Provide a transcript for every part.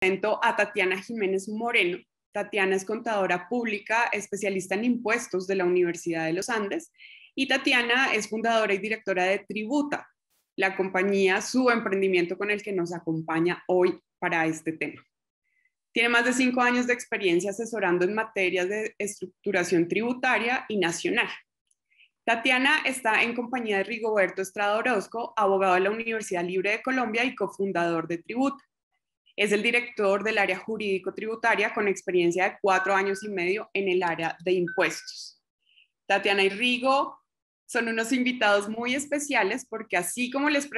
presento a Tatiana Jiménez Moreno. Tatiana es contadora pública, especialista en impuestos de la Universidad de los Andes, y Tatiana es fundadora y directora de Tributa, la compañía, su emprendimiento con el que nos acompaña hoy para este tema. Tiene más de 5 años de experiencia asesorando en materias de estructuración tributaria y nacional. Tatiana está en compañía de Rigoberto Estrada Orozco, abogado de la Universidad Libre de Colombia y cofundador de Tributa. Es el director del área jurídico-tributaria con experiencia de 4 años y medio en el área de impuestos. Tatiana y Rigo son unos invitados muy especiales porque así como les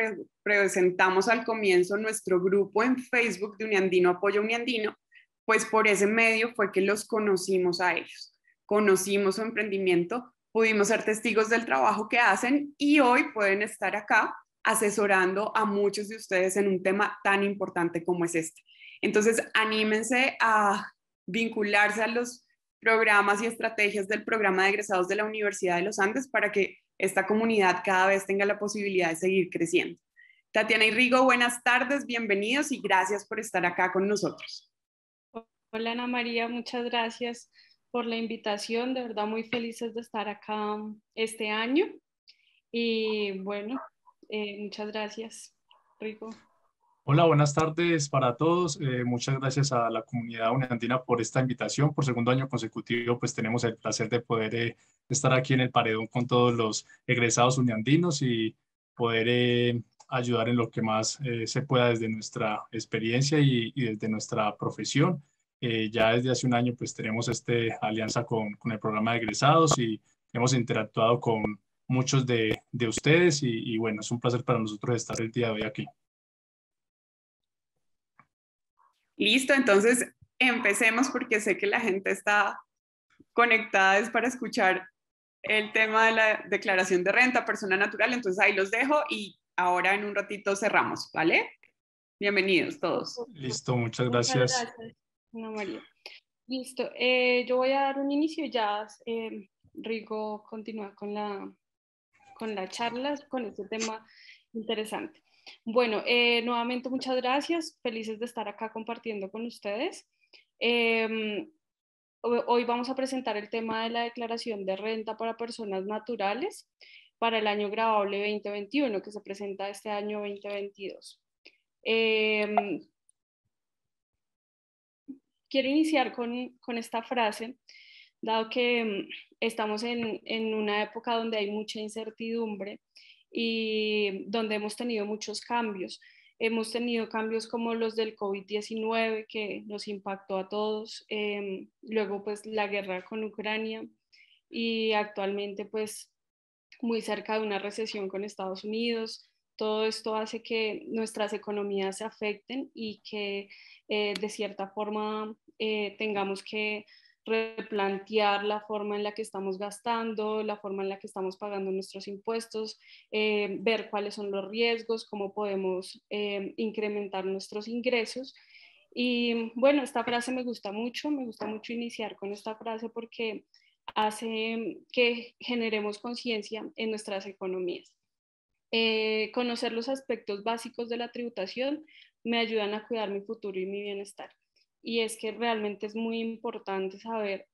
presentamos al comienzo nuestro grupo en Facebook de Uniandino Apoya Uniandino, pues por ese medio fue que los conocimos a ellos. Conocimos su emprendimiento, pudimos ser testigos del trabajo que hacen y hoy pueden estar acá asesorando a muchos de ustedes en un tema tan importante como es este. Entonces, anímense a vincularse a los programas y estrategias del programa de egresados de la Universidad de los Andes para que esta comunidad cada vez tenga la posibilidad de seguir creciendo. Tatiana y Rigo, buenas tardes, bienvenidos y gracias por estar acá con nosotros. Hola Ana María, muchas gracias por la invitación, de verdad muy felices de estar acá este año y bueno, muchas gracias, Rigo. Hola, buenas tardes para todos. Muchas gracias a la comunidad uniandina por esta invitación. Por segundo año consecutivo, pues tenemos el placer de poder estar aquí en el paredón con todos los egresados uniandinos y poder ayudar en lo que más se pueda desde nuestra experiencia y desde nuestra profesión. Ya desde hace un año, pues tenemos esta alianza con el programa de egresados y hemos interactuado con muchos de ustedes y bueno, es un placer para nosotros estar el día de hoy aquí. Listo, entonces empecemos porque sé que la gente está conectada es para escuchar el tema de la declaración de renta, persona natural, entonces ahí los dejo y ahora en un ratito cerramos, ¿vale? Bienvenidos todos. Listo, muchas gracias. Muchas gracias, Ana María. Listo, yo voy a dar un inicio y ya Rigo continúa con la charla, con este tema interesante. Bueno, nuevamente muchas gracias, felices de estar acá compartiendo con ustedes. Hoy vamos a presentar el tema de la declaración de renta para personas naturales para el año grabable 2021, que se presenta este año 2022. Quiero iniciar con esta frase, dado que estamos en una época donde hay mucha incertidumbre y donde hemos tenido muchos cambios. Hemos tenido cambios como los del COVID-19 que nos impactó a todos, luego pues la guerra con Ucrania y actualmente pues muy cerca de una recesión con Estados Unidos. Todo esto hace que nuestras economías se afecten y que de cierta forma tengamos que replantear la forma en la que estamos gastando, la forma en la que estamos pagando nuestros impuestos, ver cuáles son los riesgos, cómo podemos incrementar nuestros ingresos. Y bueno, esta frase me gusta mucho iniciar con esta frase porque hace que generemos conciencia en nuestras economías. Conocer los aspectos básicos de la tributación me ayudan a cuidar mi futuro y mi bienestar. Y es que realmente es muy importante saber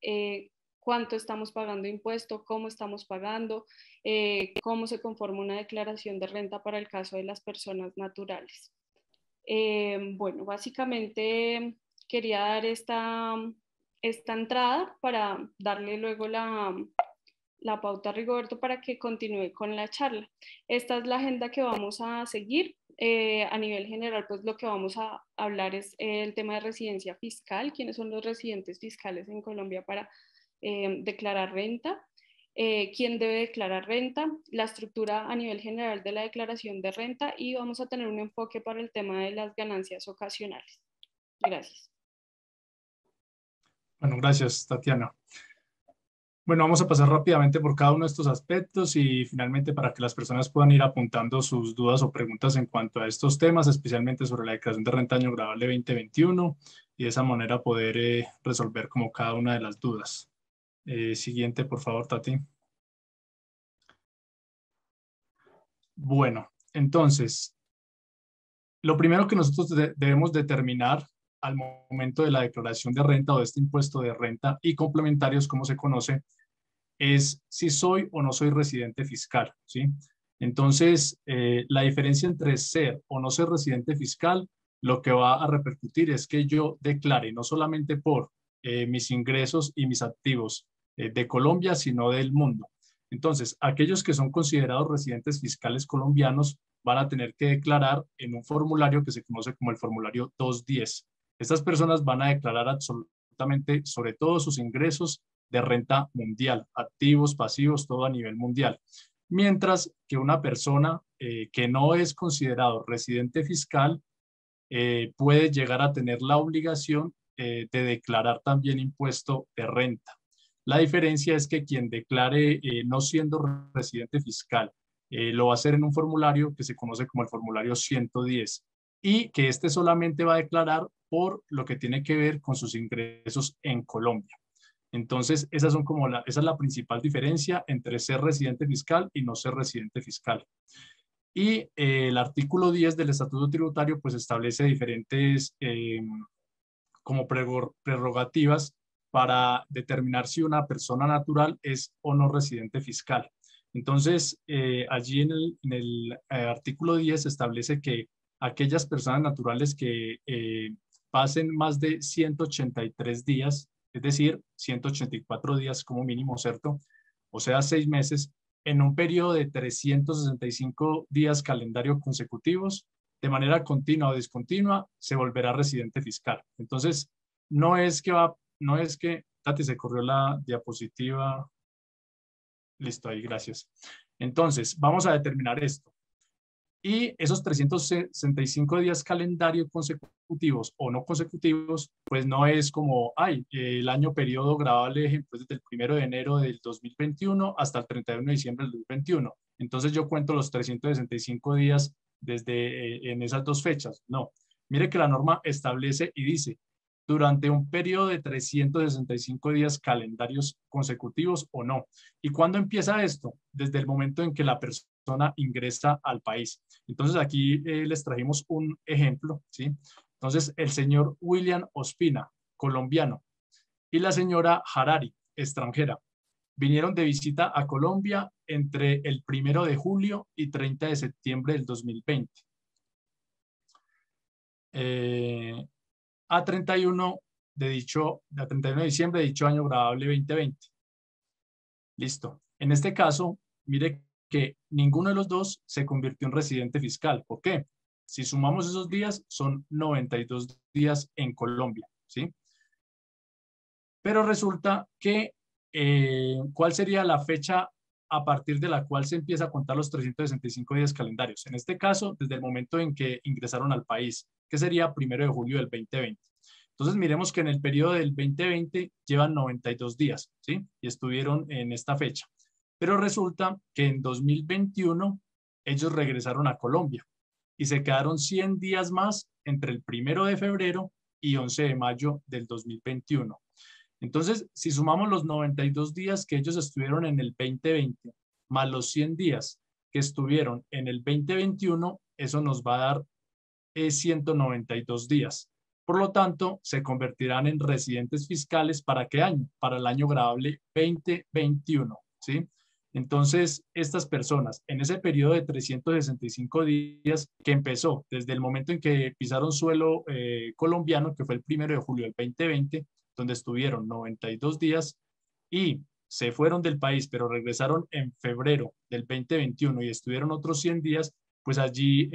cuánto estamos pagando impuesto, cómo estamos pagando, cómo se conforma una declaración de renta para el caso de las personas naturales. Bueno, básicamente quería dar esta entrada para darle luego la pauta a Rigoberto para que continúe con la charla. Esta es la agenda que vamos a seguir. A nivel general, pues lo que vamos a hablar es el tema de residencia fiscal, quiénes son los residentes fiscales en Colombia para declarar renta, quién debe declarar renta, la estructura a nivel general de la declaración de renta y vamos a tener un enfoque para el tema de las ganancias ocasionales. Gracias. Bueno, gracias, Tatiana. Bueno, vamos a pasar rápidamente por cada uno de estos aspectos y finalmente para que las personas puedan ir apuntando sus dudas o preguntas en cuanto a estos temas, especialmente sobre la declaración de renta año grabable 2021 y de esa manera poder resolver como cada una de las dudas. Siguiente, por favor, Tati. Bueno, entonces, lo primero que nosotros debemos determinar al momento de la declaración de renta o de este impuesto de renta y complementarios, como se conoce, es si soy o no soy residente fiscal, ¿sí? Entonces, la diferencia entre ser o no ser residente fiscal, lo que va a repercutir es que yo declare no solamente por mis ingresos y mis activos de Colombia, sino del mundo. Entonces, aquellos que son considerados residentes fiscales colombianos van a tener que declarar en un formulario que se conoce como el formulario 210. Estas personas van a declarar absolutamente sobre todos sus ingresos de renta mundial, activos, pasivos, todo a nivel mundial. Mientras que una persona que no es considerado residente fiscal puede llegar a tener la obligación de declarar también impuesto de renta. La diferencia es que quien declare no siendo residente fiscal lo va a hacer en un formulario que se conoce como el formulario 110 y que este solamente va a declarar por lo que tiene que ver con sus ingresos en Colombia. Entonces, esa es la principal diferencia entre ser residente fiscal y no ser residente fiscal. Y el artículo 10 del Estatuto Tributario pues establece diferentes como prerrogativas para determinar si una persona natural es o no residente fiscal. Entonces, allí en el artículo 10 establece que aquellas personas naturales que pasen más de 183 días, es decir, 184 días como mínimo, ¿cierto? O sea, 6 meses, en un periodo de 365 días calendario consecutivos, de manera continua o discontinua, se volverá residente fiscal. Entonces, no es que, Tati, se corrió la diapositiva. Listo, ahí, gracias. Entonces, vamos a determinar esto. Y esos 365 días calendario consecutivos o no consecutivos, pues no es como, el año periodo gravable, ejemplo, desde el 1 de enero del 2021 hasta el 31 de diciembre del 2021. Entonces yo cuento los 365 días desde en esas dos fechas. No, mire que la norma establece y dice, durante un periodo de 365 días calendarios consecutivos o no. ¿Y cuándo empieza esto? Desde el momento en que la persona ingresa al país. Entonces aquí les trajimos un ejemplo, ¿sí? Entonces el señor William Ospina, colombiano, y la señora Harari, extranjera, vinieron de visita a Colombia entre el 1 de julio y 30 de septiembre del 2020. A 31 de diciembre de dicho año gravable 2020. Listo. En este caso, mire que ninguno de los dos se convirtió en residente fiscal. ¿Por qué? Si sumamos esos días, son 92 días en Colombia, ¿sí? Pero resulta que, ¿cuál sería la fecha a partir de la cual se empieza a contar los 365 días calendarios? En este caso, desde el momento en que ingresaron al país, que sería 1 de julio del 2020. Entonces, miremos que en el periodo del 2020 llevan 92 días, ¿sí? Y estuvieron en esta fecha. Pero resulta que en 2021 ellos regresaron a Colombia y se quedaron 100 días más entre el 1 de febrero y 11 de mayo del 2021. Entonces, si sumamos los 92 días que ellos estuvieron en el 2020, más los 100 días que estuvieron en el 2021, eso nos va a dar 192 días. Por lo tanto, se convertirán en residentes fiscales ¿para qué año? Para el año gravable 2021, ¿sí? Entonces, estas personas, en ese periodo de 365 días que empezó desde el momento en que pisaron suelo colombiano, que fue el 1 de julio del 2020, donde estuvieron 92 días y se fueron del país, pero regresaron en febrero del 2021 y estuvieron otros 100 días, pues allí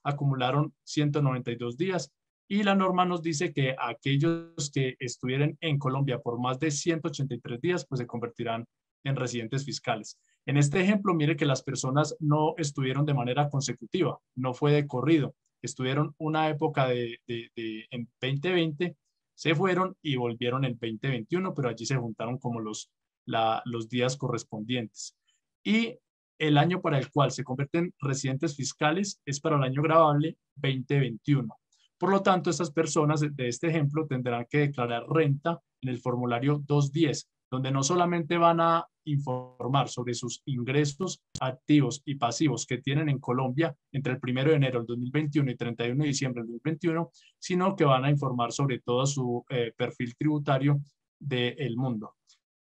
acumularon 192 días. Y la norma nos dice que aquellos que estuvieran en Colombia por más de 183 días, pues se convertirán en residentes fiscales. En este ejemplo, mire que las personas no estuvieron de manera consecutiva, no fue de corrido. Estuvieron una época en 2020, se fueron y volvieron en 2021, pero allí se juntaron como los días correspondientes. Y el año para el cual se convierten residentes fiscales es para el año gravable 2021. Por lo tanto, estas personas de este ejemplo tendrán que declarar renta en el formulario 210, donde no solamente van a informar sobre sus ingresos, activos y pasivos que tienen en Colombia entre el 1 de enero del 2021 y 31 de diciembre del 2021, sino que van a informar sobre todo su perfil tributario del mundo.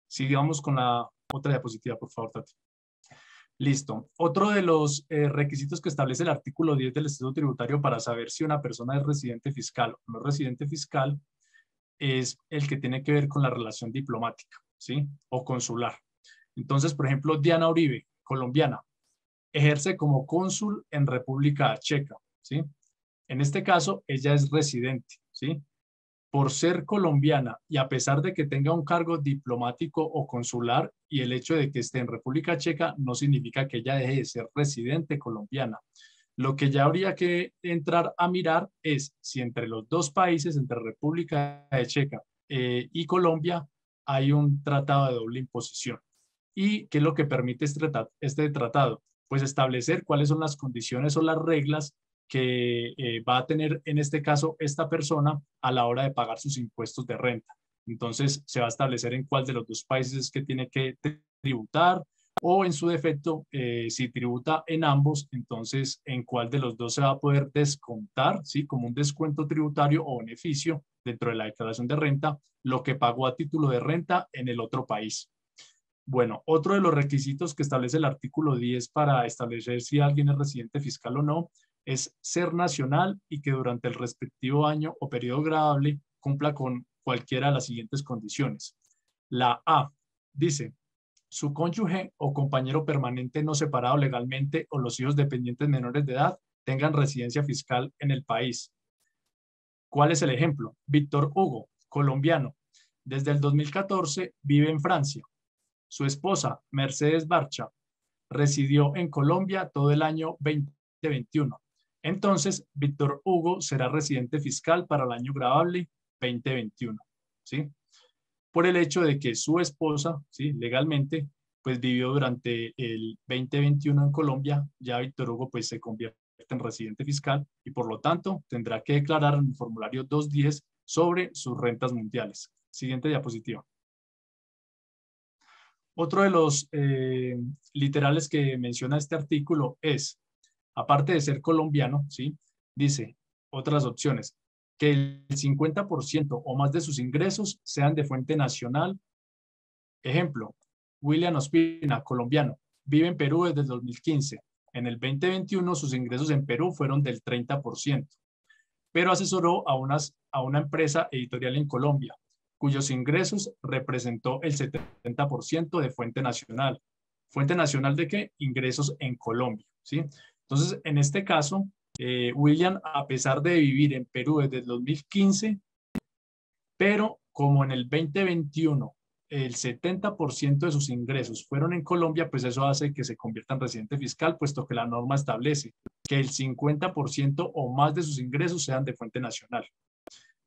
Sigamos con la otra diapositiva, por favor, Tati. Listo. Otro de los requisitos que establece el artículo 10 del Estatuto Tributario para saber si una persona es residente fiscal o no residente fiscal es el que tiene que ver con la relación diplomática, ¿sí? O consular. Entonces, por ejemplo, Diana Uribe, colombiana, ejerce como cónsul en República Checa, ¿sí? En este caso, ella es residente, ¿sí? Por ser colombiana y a pesar de que tenga un cargo diplomático o consular y el hecho de que esté en República Checa no significa que ella deje de ser residente colombiana. Lo que ya habría que entrar a mirar es si entre los dos países, entre República Checa y Colombia, hay un tratado de doble imposición. ¿Y qué es lo que permite este tratado? Pues establecer cuáles son las condiciones o las reglas que va a tener en este caso esta persona a la hora de pagar sus impuestos de renta. Entonces se va a establecer en cuál de los dos países es que tiene que tributar o en su defecto, si tributa en ambos, entonces en cuál de los dos se va a poder descontar, ¿sí? Como un descuento tributario o beneficio dentro de la declaración de renta, lo que pagó a título de renta en el otro país. Bueno, otro de los requisitos que establece el artículo 10 para establecer si alguien es residente fiscal o no es ser nacional y que durante el respectivo año o periodo gravable cumpla con cualquiera de las siguientes condiciones. La A dice, su cónyuge o compañero permanente no separado legalmente o los hijos dependientes menores de edad tengan residencia fiscal en el país. ¿Cuál es el ejemplo? Víctor Hugo, colombiano. Desde el 2014 vive en Francia. Su esposa, Mercedes Barcha, residió en Colombia todo el año 2021. Entonces, Víctor Hugo será residente fiscal para el año gravable 2021, ¿sí? Por el hecho de que su esposa, ¿sí? Legalmente, pues vivió durante el 2021 en Colombia, ya Víctor Hugo pues se convierte en residente fiscal y por lo tanto tendrá que declarar en el formulario 210 sobre sus rentas mundiales. Siguiente diapositiva. Otro de los literales que menciona este artículo es, aparte de ser colombiano, ¿sí? Dice, otras opciones, que el 50% o más de sus ingresos sean de fuente nacional. Ejemplo, William Ospina, colombiano, vive en Perú desde el 2015. En el 2021 sus ingresos en Perú fueron del 30%, pero asesoró a una empresa editorial en Colombia, cuyos ingresos representó el 70% de fuente nacional. ¿Fuente nacional de qué? Ingresos en Colombia, ¿sí? Entonces, en este caso, William, a pesar de vivir en Perú desde el 2015, pero como en el 2021 el 70% de sus ingresos fueron en Colombia, pues eso hace que se convierta en residente fiscal, puesto que la norma establece que el 50% o más de sus ingresos sean de fuente nacional.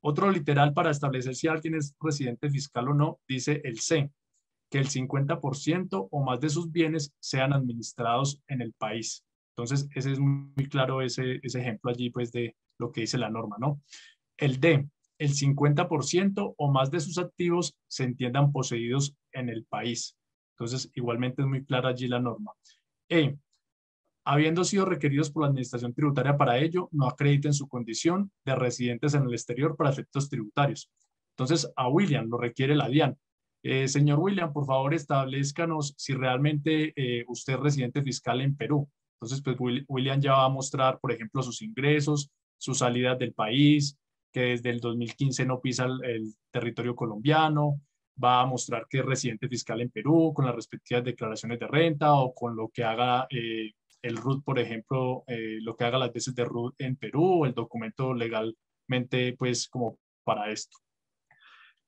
Otro literal para establecer si alguien es residente fiscal o no, dice el C, que el 50% o más de sus bienes sean administrados en el país. Entonces, ese es muy claro ese ejemplo allí, pues, de lo que dice la norma, ¿no? El D, el 50% o más de sus activos se entiendan poseídos en el país. Entonces, igualmente es muy clara allí la norma. E, habiendo sido requeridos por la Administración Tributaria para ello, no acrediten su condición de residentes en el exterior para efectos tributarios. Entonces, a William lo requiere la DIAN. Señor William, por favor, establezcanos si realmente usted es residente fiscal en Perú. Entonces, pues William ya va a mostrar, por ejemplo, sus ingresos, sus salidas del país, que desde el 2015 no pisa el territorio colombiano, va a mostrar que es residente fiscal en Perú con las respectivas declaraciones de renta o con lo que haga el RUT, por ejemplo, lo que haga las veces de RUT en Perú o el documento legalmente, pues, como para esto.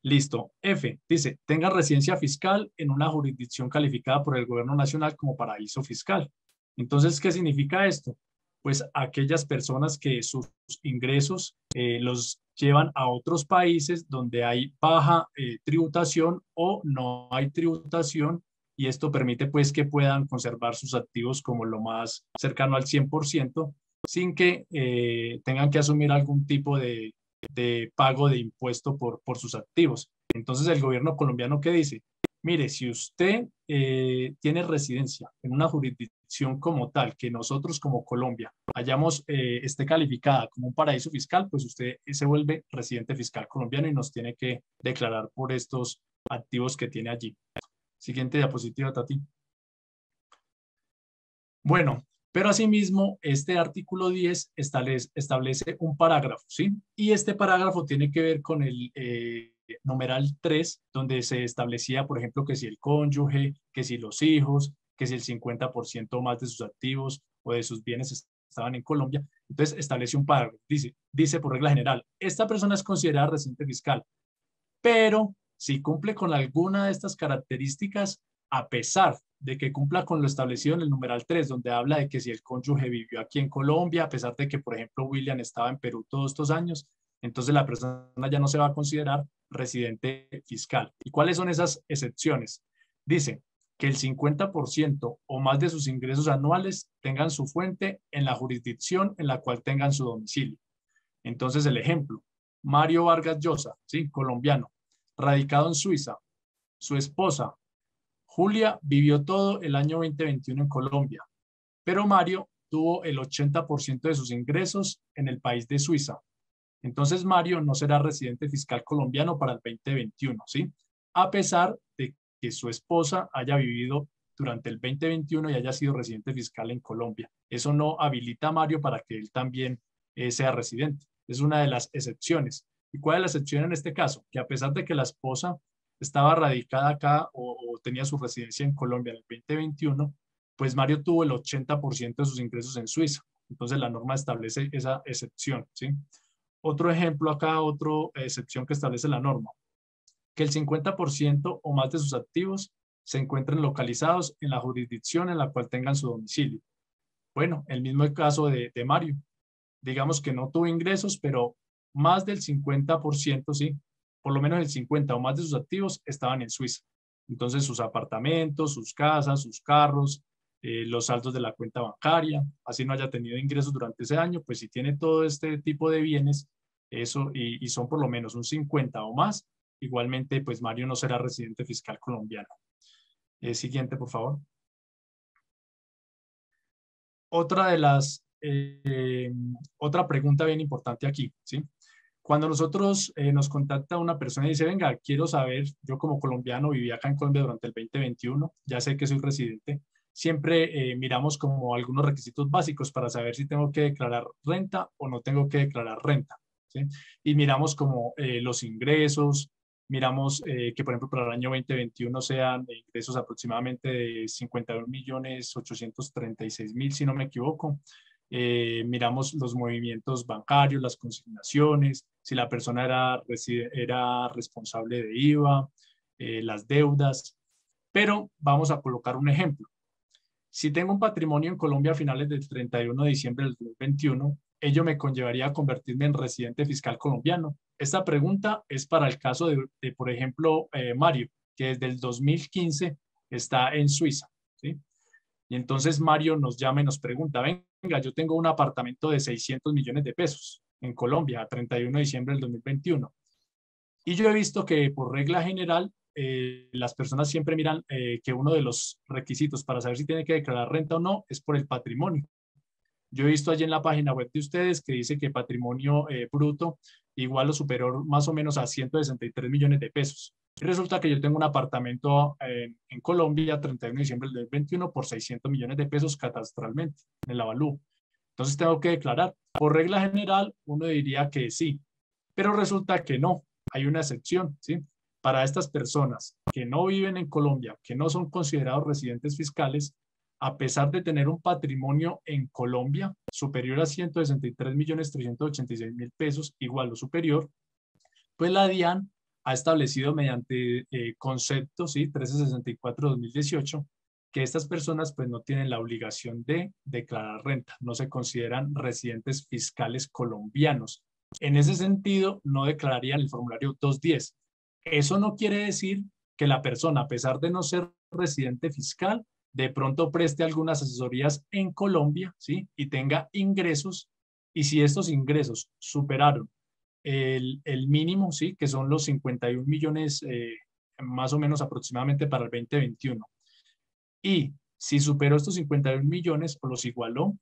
Listo. F, dice, tenga residencia fiscal en una jurisdicción calificada por el gobierno nacional como paraíso fiscal. Entonces, ¿qué significa esto? Pues aquellas personas que sus ingresos los llevan a otros países donde hay baja tributación o no hay tributación y esto permite pues que puedan conservar sus activos como lo más cercano al 100% sin que tengan que asumir algún tipo de pago de impuesto por sus activos. Entonces el gobierno colombiano, ¿qué dice? Mire, si usted tiene residencia en una jurisdicción como tal, que nosotros como Colombia esté calificada como un paraíso fiscal, pues usted se vuelve residente fiscal colombiano y nos tiene que declarar por estos activos que tiene allí. Siguiente diapositiva, Tati. Bueno, pero asimismo, este artículo 10 establece un parágrafo, ¿sí? Y este parágrafo tiene que ver con el numeral 3, donde se establecía, por ejemplo, que si el cónyuge, que si los hijos, que si el 50% más de sus activos o de sus bienes estaban en Colombia. Entonces, establece un parágrafo. Dice por regla general, esta persona es considerada residente fiscal, pero si cumple con alguna de estas características, a pesar de que cumpla con lo establecido en el numeral 3, donde habla de que si el cónyuge vivió aquí en Colombia, a pesar de que, por ejemplo, William estaba en Perú todos estos años, entonces la persona ya no se va a considerar residente fiscal. ¿Y cuáles son esas excepciones? Dice que el 50% o más de sus ingresos anuales tengan su fuente en la jurisdicción en la cual tengan su domicilio. Entonces, el ejemplo, Mario Vargas Llosa, ¿sí? Colombiano, radicado en Suiza. Su esposa, Julia, vivió todo el año 2021 en Colombia, pero Mario tuvo el 80% de sus ingresos en el país de Suiza. Entonces, Mario no será residente fiscal colombiano para el 2021, ¿sí? A pesar de que su esposa haya vivido durante el 2021 y haya sido residente fiscal en Colombia. Eso no habilita a Mario para que él también sea residente. Es una de las excepciones. ¿Y cuál es la excepción en este caso? Que a pesar de que la esposa estaba radicada acá o tenía su residencia en Colombia en el 2021, pues Mario tuvo el 80% de sus ingresos en Suiza. Entonces la norma establece esa excepción, ¿sí? Otro ejemplo acá, otra excepción que establece la norma, que el 50% o más de sus activos se encuentren localizados en la jurisdicción en la cual tengan su domicilio. Bueno, el mismo caso de Mario. Digamos que no tuvo ingresos, pero más del 50%, sí, por lo menos el 50 o más de sus activos estaban en Suiza. Entonces sus apartamentos, sus casas, sus carros, los saldos de la cuenta bancaria, así no haya tenido ingresos durante ese año, pues si tiene todo este tipo de bienes, eso, y son por lo menos un 50 o más, igualmente pues Mario no será residente fiscal colombiano. Siguiente, por favor. Otra pregunta bien importante aquí, ¿sí? Cuando nosotros nos contacta una persona y dice, venga, quiero saber, yo como colombiano viví acá en Colombia durante el 2021, ya sé que soy residente, siempre miramos como algunos requisitos básicos para saber si tengo que declarar renta o no tengo que declarar renta, ¿sí? Y miramos como los ingresos, miramos que, por ejemplo, para el año 2021 sean ingresos aproximadamente de 51.836.000, si no me equivoco. Miramos los movimientos bancarios, las consignaciones, si la persona era responsable de IVA, las deudas. Pero vamos a colocar un ejemplo. Si tengo un patrimonio en Colombia a finales del 31 de diciembre del 2021, ello me conllevaría a convertirme en residente fiscal colombiano. Esta pregunta es para el caso de por ejemplo, Mario, que desde el 2015 está en Suiza, ¿sí? Y entonces Mario nos llama y nos pregunta, venga, yo tengo un apartamento de 600 millones de pesos en Colombia a 31 de diciembre del 2021. Y yo he visto que por regla general, las personas siempre miran que uno de los requisitos para saber si tiene que declarar renta o no es por el patrimonio. Yo he visto allí en la página web de ustedes que dice que patrimonio bruto igual o superior más o menos a 163 millones de pesos. Y resulta que yo tengo un apartamento en Colombia, 31 de diciembre del 2021, por 600 millones de pesos catastralmente en el avalúo. Entonces tengo que declarar. Por regla general, uno diría que sí, pero resulta que no. Hay una excepción, ¿sí? Para estas personas que no viven en Colombia, que no son considerados residentes fiscales, a pesar de tener un patrimonio en Colombia superior a 163.386.000 pesos, igual o superior, pues la DIAN ha establecido mediante concepto, ¿sí? 1364-2018, que estas personas pues no tienen la obligación de declarar renta, no se consideran residentes fiscales colombianos. En ese sentido, no declararían el formulario 210. Eso no quiere decir que la persona, a pesar de no ser residente fiscal, de pronto preste algunas asesorías en Colombia, ¿sí? Y tenga ingresos, y si estos ingresos superaron el mínimo, ¿sí? Que son los 51 millones más o menos aproximadamente para el 2021. Y si superó estos 51 millones o los igualó,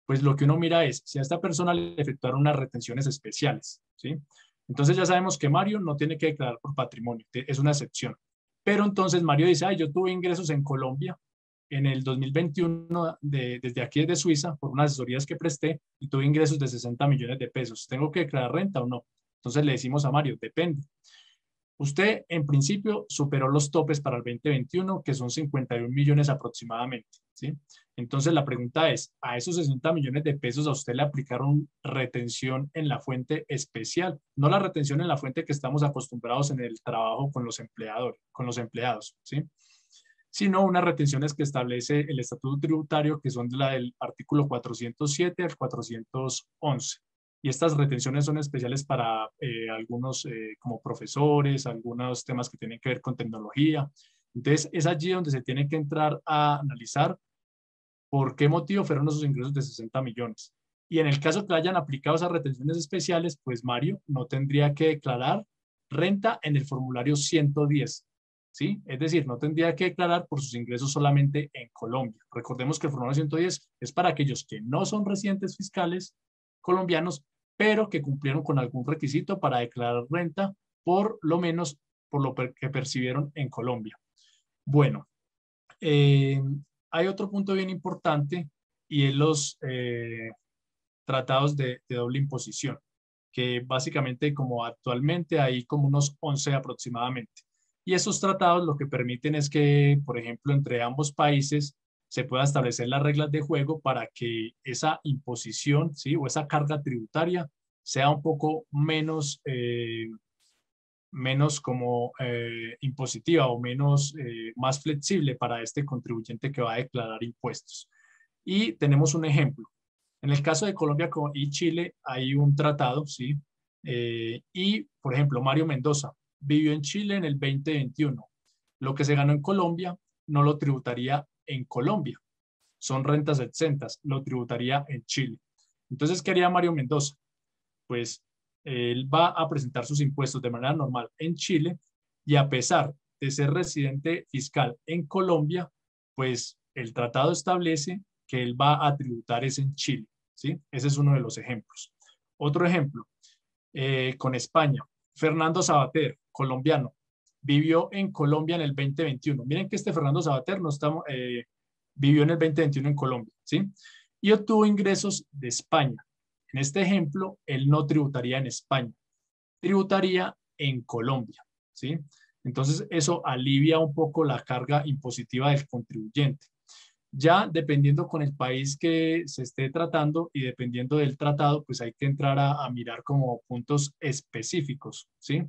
pues lo que uno mira es si a esta persona le efectuaron unas retenciones especiales, ¿sí? Entonces ya sabemos que Mario no tiene que declarar por patrimonio, es una excepción. Pero entonces Mario dice, yo tuve ingresos en Colombia en el 2021 desde aquí desde Suiza por unas asesorías que presté y tuve ingresos de 60 millones de pesos. ¿Tengo que declarar renta o no? Entonces le decimos a Mario, depende. Usted, en principio, superó los topes para el 2021, que son 51 millones aproximadamente, ¿sí? Entonces, la pregunta es, ¿a esos 60 millones de pesos a usted le aplicaron retención en la fuente especial? No la retención en la fuente que estamos acostumbrados en el trabajo con los empleados, ¿sí? Sino unas retenciones que establece el Estatuto Tributario, que son de la del artículo 407 al 411. Y estas retenciones son especiales para algunos como profesores, algunos temas que tienen que ver con tecnología. Entonces, es allí donde se tiene que entrar a analizar por qué motivo fueron esos ingresos de 60 millones. Y en el caso que hayan aplicado esas retenciones especiales, pues Mario no tendría que declarar renta en el formulario 110, ¿sí? Es decir, no tendría que declarar por sus ingresos solamente en Colombia. Recordemos que el formulario 110 es para aquellos que no son residentes fiscales colombianos, pero que cumplieron con algún requisito para declarar renta, por lo menos por lo que percibieron en Colombia. Bueno, hay otro punto bien importante y es los tratados de doble imposición, que básicamente como actualmente hay como unos 11 aproximadamente. Y esos tratados lo que permiten es que, por ejemplo, entre ambos países se pueda establecer las reglas de juego para que esa imposición, ¿sí? O esa carga tributaria sea un poco menos, menos como impositiva o menos, más flexible para este contribuyente que va a declarar impuestos. Y tenemos un ejemplo. En el caso de Colombia y Chile hay un tratado, ¿sí? Y, por ejemplo, Mario Mendoza vivió en Chile en el 2021. Lo que se ganó en Colombia no lo tributaría en Colombia. Son rentas exentas, lo tributaría en Chile. Entonces, ¿qué haría Mario Mendoza? Pues él va a presentar sus impuestos de manera normal en Chile y a pesar de ser residente fiscal en Colombia, pues el tratado establece que él va a tributar es en Chile, ¿sí? Ese es uno de los ejemplos. Otro ejemplo, con España. Fernando Sabater, colombiano, vivió en Colombia en el 2021. Miren que este Fernando Sabater no estamos, vivió en el 2021 en Colombia, ¿sí? Y obtuvo ingresos de España. En este ejemplo, él no tributaría en España, tributaría en Colombia, ¿sí? Entonces, eso alivia un poco la carga impositiva del contribuyente. Ya dependiendo con el país que se esté tratando y dependiendo del tratado, pues hay que entrar a mirar como puntos específicos, ¿sí?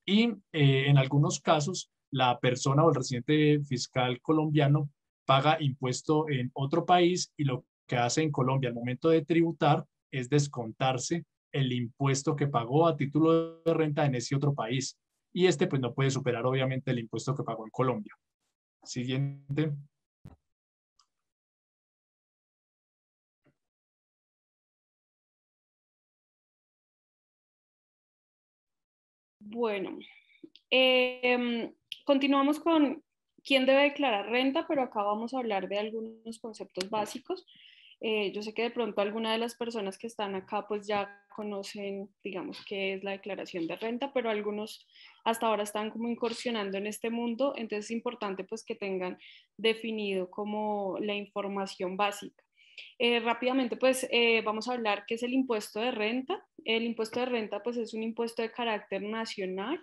Y en algunos casos, la persona o el residente fiscal colombiano paga impuesto en otro país y lo que hace en Colombia al momento de tributar es descontarse el impuesto que pagó a título de renta en ese otro país. Y este pues no puede superar obviamente el impuesto que pagó en Colombia. Siguiente. Bueno, continuamos con quién debe declarar renta, pero acá vamos a hablar de algunos conceptos básicos. Yo sé que de pronto alguna de las personas que están acá pues ya conocen, digamos, qué es la declaración de renta, pero algunos hasta ahora están como incursionando en este mundo, entonces es importante pues que tengan definido como la información básica. Rápidamente, pues vamos a hablar qué es el impuesto de renta. El impuesto de renta, pues es un impuesto de carácter nacional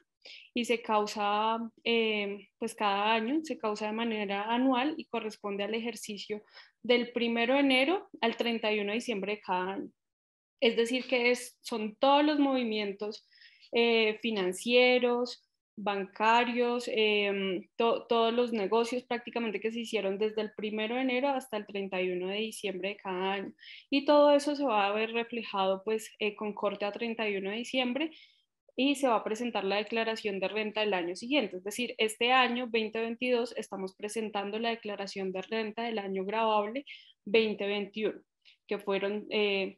y se causa, pues cada año, se causa de manera anual y corresponde al ejercicio del 1 de enero al 31 de diciembre de cada año. Es decir, que son todos los movimientos financieros, bancarios, todos los negocios prácticamente que se hicieron desde el 1 de enero hasta el 31 de diciembre de cada año. Y todo eso se va a ver reflejado pues con corte a 31 de diciembre y se va a presentar la declaración de renta del año siguiente. Es decir, este año 2022 estamos presentando la declaración de renta del año gravable 2021, que fueron,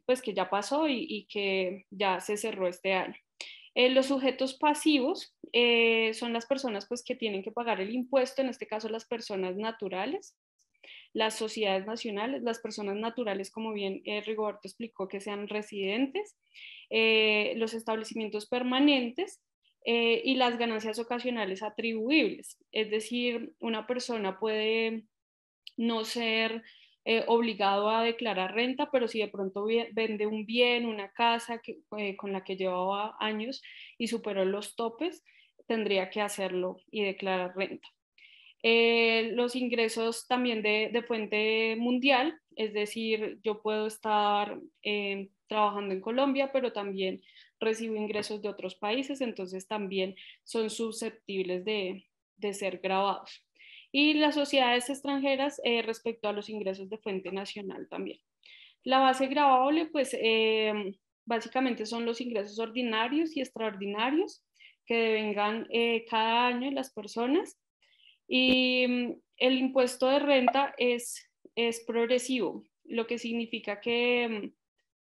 pues que ya pasó y que ya se cerró este año. Los sujetos pasivos son las personas pues, que tienen que pagar el impuesto, en este caso las personas naturales, las sociedades nacionales, las personas naturales, como bien Rigoberto explicó, que sean residentes, los establecimientos permanentes y las ganancias ocasionales atribuibles. Es decir, una persona puede no ser obligado a declarar renta, pero si de pronto vende un bien, una casa con la que llevaba años y superó los topes, tendría que hacerlo y declarar renta. Los ingresos también de fuente mundial, es decir, yo puedo estar trabajando en Colombia, pero también recibo ingresos de otros países, entonces también son susceptibles de ser grabados. Y las sociedades extranjeras respecto a los ingresos de fuente nacional también. La base gravable, pues básicamente son los ingresos ordinarios y extraordinarios que devengan cada año las personas. Y el impuesto de renta es progresivo, lo que significa que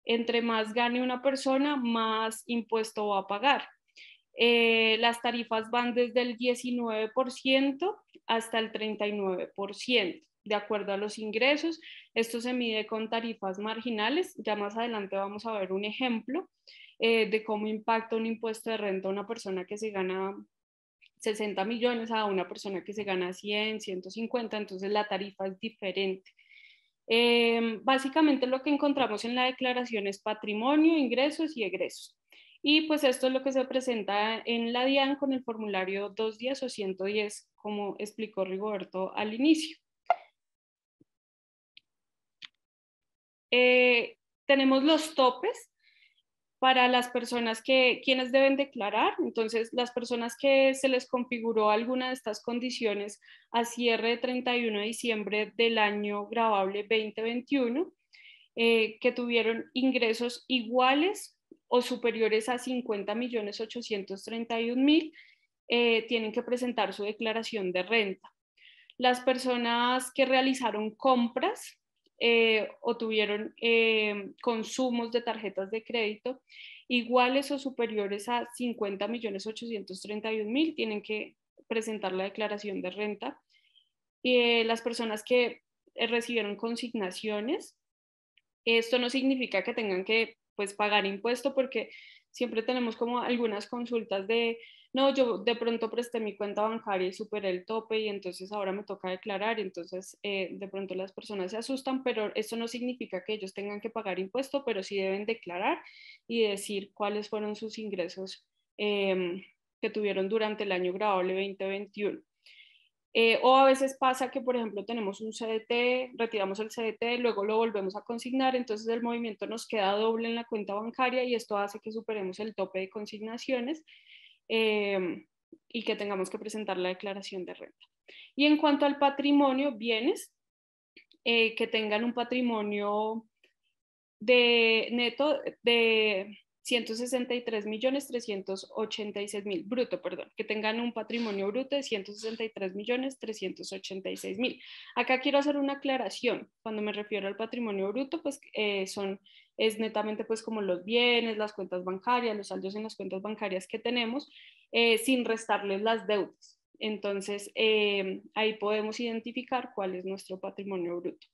entre más gane una persona, más impuesto va a pagar. Las tarifas van desde el 19% hasta el 39%, de acuerdo a los ingresos. Esto se mide con tarifas marginales. Ya más adelante vamos a ver un ejemplo de cómo impacta un impuesto de renta a una persona que se gana 60 millones a una persona que se gana 100, 150, entonces la tarifa es diferente. Básicamente lo que encontramos en la declaración es patrimonio, ingresos y egresos. Y pues esto es lo que se presenta en la DIAN con el formulario 210 o 110, como explicó Rigoberto al inicio. Tenemos los topes para las personas quienes deben declarar. Entonces, las personas que se les configuró alguna de estas condiciones a cierre de 31 de diciembre del año gravable 2021, que tuvieron ingresos iguales o superiores a 50.831.000, tienen que presentar su declaración de renta. Las personas que realizaron compras o tuvieron consumos de tarjetas de crédito iguales o superiores a 50.831.000 tienen que presentar la declaración de renta. Las personas que recibieron consignaciones, esto no significa que tengan que pues, pagar impuesto, porque siempre tenemos como algunas consultas de, no, yo de pronto presté mi cuenta bancaria y superé el tope y entonces ahora me toca declarar, entonces de pronto las personas se asustan, pero esto no significa que ellos tengan que pagar impuesto, pero sí deben declarar y decir cuáles fueron sus ingresos que tuvieron durante el año gravable 2021. O a veces pasa que, por ejemplo, tenemos un CDT, retiramos el CDT, luego lo volvemos a consignar, entonces el movimiento nos queda doble en la cuenta bancaria y esto hace que superemos el tope de consignaciones y que tengamos que presentar la declaración de renta. Y en cuanto al patrimonio, bienes que tengan un patrimonio de neto de 163.386.000, bruto, perdón, que tengan un patrimonio bruto de 163.386.000. Acá quiero hacer una aclaración. Cuando me refiero al patrimonio bruto, pues es netamente pues como los bienes, las cuentas bancarias, los saldos en las cuentas bancarias que tenemos, sin restarles las deudas. Entonces, ahí podemos identificar cuál es nuestro patrimonio bruto.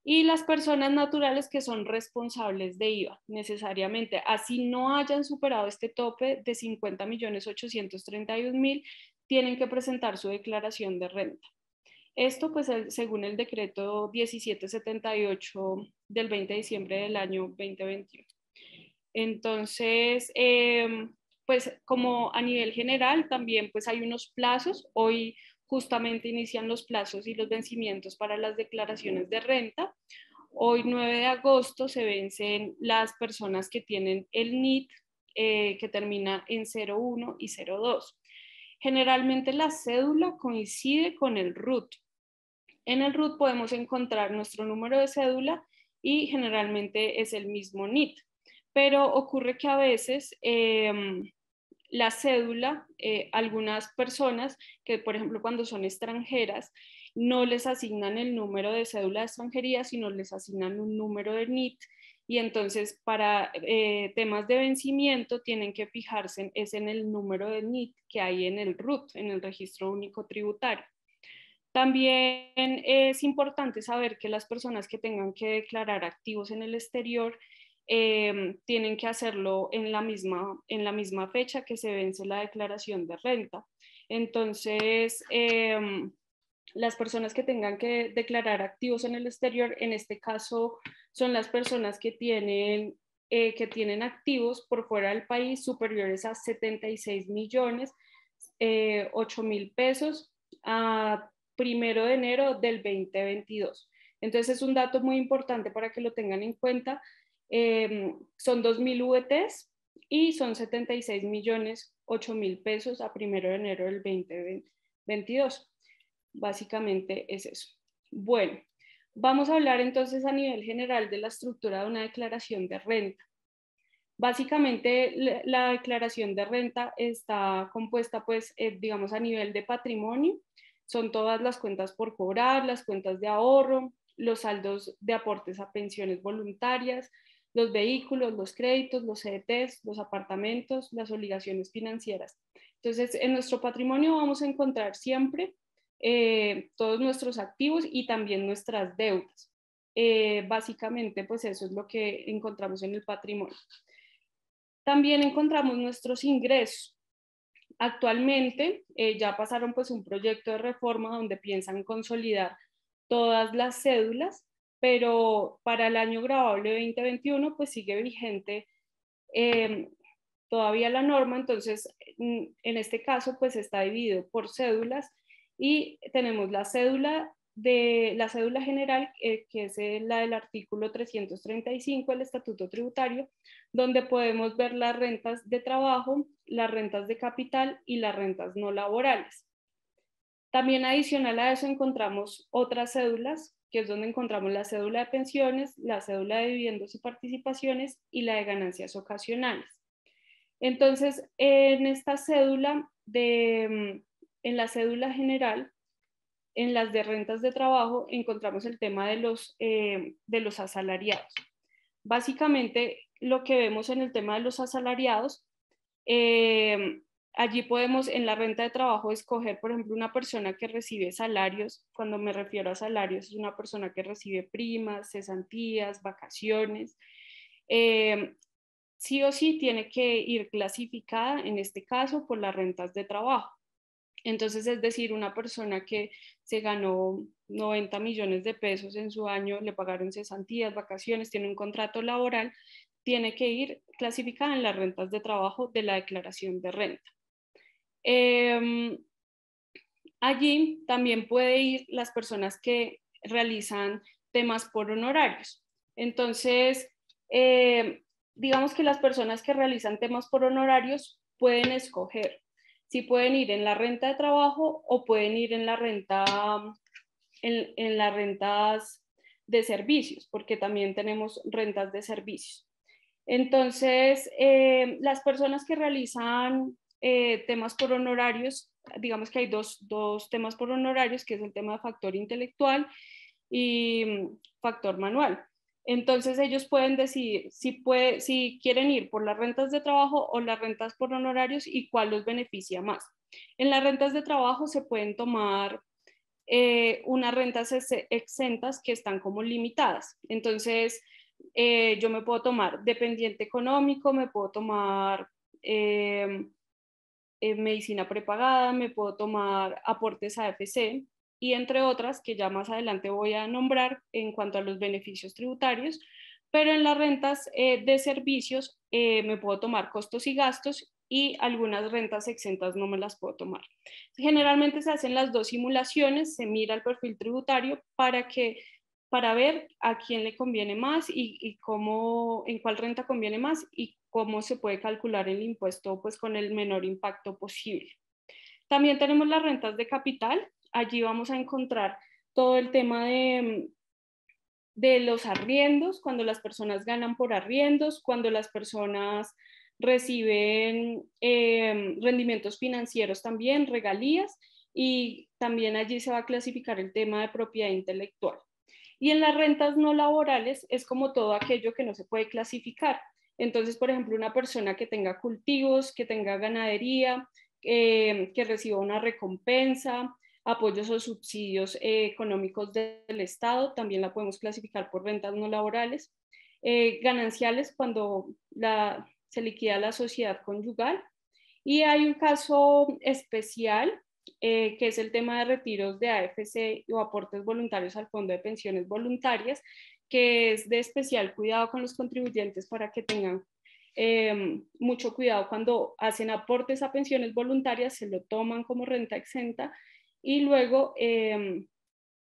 Y las personas naturales que son responsables de IVA, necesariamente, así no hayan superado este tope de 50.831.000, tienen que presentar su declaración de renta. Esto, pues, según el decreto 1778 del 20 de diciembre del año 2021. Entonces, pues, como a nivel general, también, pues, hay unos plazos. Hoy justamente inician los plazos y los vencimientos para las declaraciones de renta. Hoy 9 de agosto se vencen las personas que tienen el NIT que termina en 01 y 02. Generalmente la cédula coincide con el RUT. En el RUT podemos encontrar nuestro número de cédula y generalmente es el mismo NIT, pero ocurre que a veces la cédula, algunas personas que, por ejemplo, cuando son extranjeras, no les asignan el número de cédula de extranjería, sino les asignan un número de NIT y entonces para temas de vencimiento tienen que fijarse en el número de NIT que hay en el RUT, en el Registro Único Tributario. También es importante saber que las personas que tengan que declarar activos en el exterior tienen que hacerlo en la misma fecha que se vence la declaración de renta. Entonces, las personas que tengan que declarar activos en el exterior, en este caso, son las personas que tienen activos por fuera del país superiores a 76.008.000 pesos a 1 de enero del 2022. Entonces es un dato muy importante para que lo tengan en cuenta. Son 2.000 VTs y son 76.008.000 pesos a 1 de enero del 2022. Básicamente es eso. Bueno, vamos a hablar entonces a nivel general de la estructura de una declaración de renta. Básicamente la declaración de renta está compuesta, pues, digamos, a nivel de patrimonio. Son todas las cuentas por cobrar, las cuentas de ahorro, los saldos de aportes a pensiones voluntarias, los vehículos, los créditos, los CDTs, los apartamentos, las obligaciones financieras. Entonces, en nuestro patrimonio vamos a encontrar siempre todos nuestros activos y también nuestras deudas. Básicamente, pues eso es lo que encontramos en el patrimonio. También encontramos nuestros ingresos. Actualmente ya pasaron pues un proyecto de reforma donde piensan consolidar todas las cédulas, pero para el año grabable 2021 pues sigue vigente todavía la norma. Entonces en este caso pues está dividido por cédulas y tenemos la cédula general, que es la del artículo 335 del Estatuto Tributario, donde podemos ver las rentas de trabajo, las rentas de capital y las rentas no laborales. También adicional a eso encontramos otras cédulas, que es donde encontramos la cédula de pensiones, la cédula de dividendos y participaciones y la de ganancias ocasionales. Entonces, en esta cédula, en la cédula general, en las de rentas de trabajo, encontramos el tema de los asalariados. Básicamente, lo que vemos en el tema de los asalariados, allí podemos en la renta de trabajo escoger, por ejemplo, una persona que recibe salarios. Cuando me refiero a salarios, es una persona que recibe primas, cesantías, vacaciones. Sí o sí tiene que ir clasificada, en este caso, por las rentas de trabajo. Entonces, es decir, una persona que se ganó 90 millones de pesos en su año, le pagaron cesantías, vacaciones, tiene un contrato laboral, tiene que ir clasificada en las rentas de trabajo de la declaración de renta. Allí también puede ir las personas que realizan temas por honorarios. Entonces, digamos que las personas que realizan temas por honorarios pueden escoger si pueden ir en la renta de trabajo o pueden ir en la renta, en las rentas de servicios, porque también tenemos rentas de servicios. Entonces, las personas que realizan temas por honorarios, digamos que hay dos temas por honorarios, que es el tema de factor intelectual y factor manual. Entonces ellos pueden decidir si quieren ir por las rentas de trabajo o las rentas por honorarios y cuál los beneficia más. En las rentas de trabajo se pueden tomar unas rentas exentas que están como limitadas. Entonces yo me puedo tomar dependiente económico, me puedo tomar medicina prepagada, me puedo tomar aportes a AFC, y entre otras que ya más adelante voy a nombrar en cuanto a los beneficios tributarios. Pero en las rentas de servicios me puedo tomar costos y gastos, y algunas rentas exentas no me las puedo tomar. Generalmente se hacen las dos simulaciones, se mira el perfil tributario para ver a quién le conviene más y cómo, en cuál renta conviene más y cómo se puede calcular el impuesto pues con el menor impacto posible. También tenemos las rentas de capital. Allí vamos a encontrar todo el tema de los arriendos, cuando las personas ganan por arriendos, cuando las personas reciben rendimientos financieros también, regalías, y también allí se va a clasificar el tema de propiedad intelectual. Y en las rentas no laborales es como todo aquello que no se puede clasificar. Entonces, por ejemplo, una persona que tenga cultivos, que tenga ganadería, que reciba una recompensa, apoyos o subsidios económicos del Estado, también la podemos clasificar por rentas no laborales. Gananciales cuando se liquida la sociedad conyugal. Y hay un caso especial que es el tema de retiros de AFC o aportes voluntarios al Fondo de Pensiones Voluntarias, que es de especial cuidado con los contribuyentes para que tengan mucho cuidado cuando hacen aportes a pensiones voluntarias, se lo toman como renta exenta y luego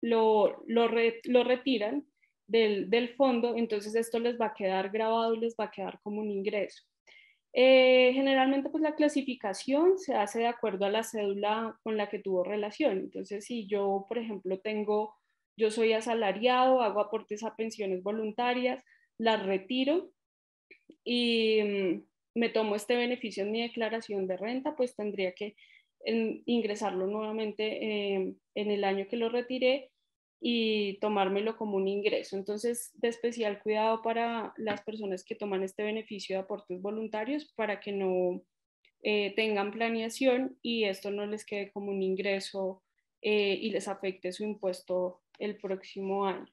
lo retiran del fondo, entonces esto les va a quedar grabado y les va a quedar como un ingreso. Generalmente pues la clasificación se hace de acuerdo a la cédula con la que tuvo relación. Entonces si yo, por ejemplo, yo soy asalariado, hago aportes a pensiones voluntarias, las retiro y me tomo este beneficio en mi declaración de renta, pues tendría que ingresarlo nuevamente en el año que lo retiré y tomármelo como un ingreso. Entonces, de especial cuidado para las personas que toman este beneficio de aportes voluntarios para que no tengan planeación y esto no les quede como un ingreso y les afecte su impuesto el próximo año.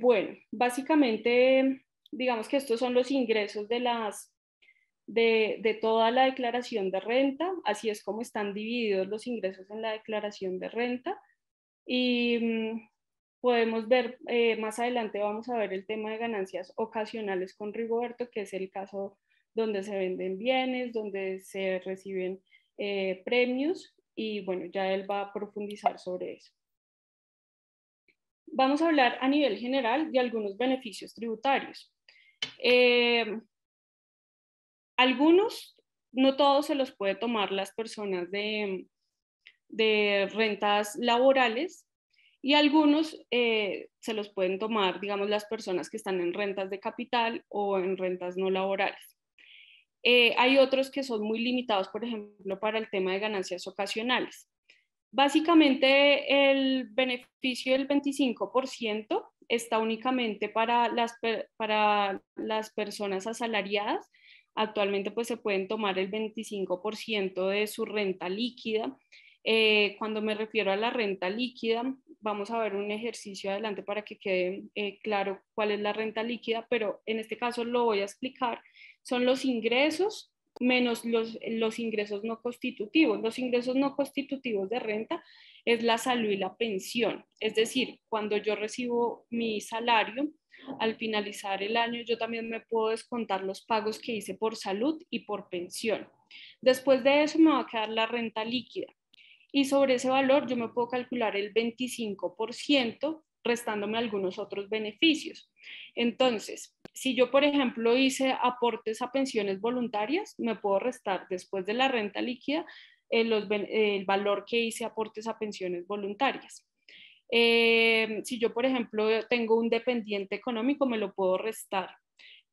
Bueno, básicamente, digamos que estos son los ingresos de toda la declaración de renta, así es como están divididos los ingresos en la declaración de renta. Y podemos ver, más adelante vamos a ver el tema de ganancias ocasionales con Rigoberto, que es el caso donde se venden bienes, donde se reciben premios, y bueno, ya él va a profundizar sobre eso. Vamos a hablar a nivel general de algunos beneficios tributarios. Algunos, no todos se los puede tomar las personas de rentas laborales y algunos se los pueden tomar, digamos, las personas que están en rentas de capital o en rentas no laborales. Hay otros que son muy limitados, por ejemplo, para el tema de ganancias ocasionales. Básicamente el beneficio del 25% está únicamente para las personas asalariadas. Actualmente pues se pueden tomar el 25% de su renta líquida. Cuando me refiero a la renta líquida, vamos a ver un ejercicio adelante para que quede claro cuál es la renta líquida, pero en este caso lo voy a explicar. Son los ingresos menos los ingresos no constitutivos. Los ingresos no constitutivos de renta es la salud y la pensión. Es decir, cuando yo recibo mi salario, al finalizar el año yo también me puedo descontar los pagos que hice por salud y por pensión. Después de eso me va a quedar la renta líquida y sobre ese valor yo me puedo calcular el 25% restándome algunos otros beneficios. Entonces, si yo, por ejemplo, hice aportes a pensiones voluntarias, me puedo restar después de la renta líquida el valor que hice aportes a pensiones voluntarias. Si yo, por ejemplo, tengo un dependiente económico, me lo puedo restar.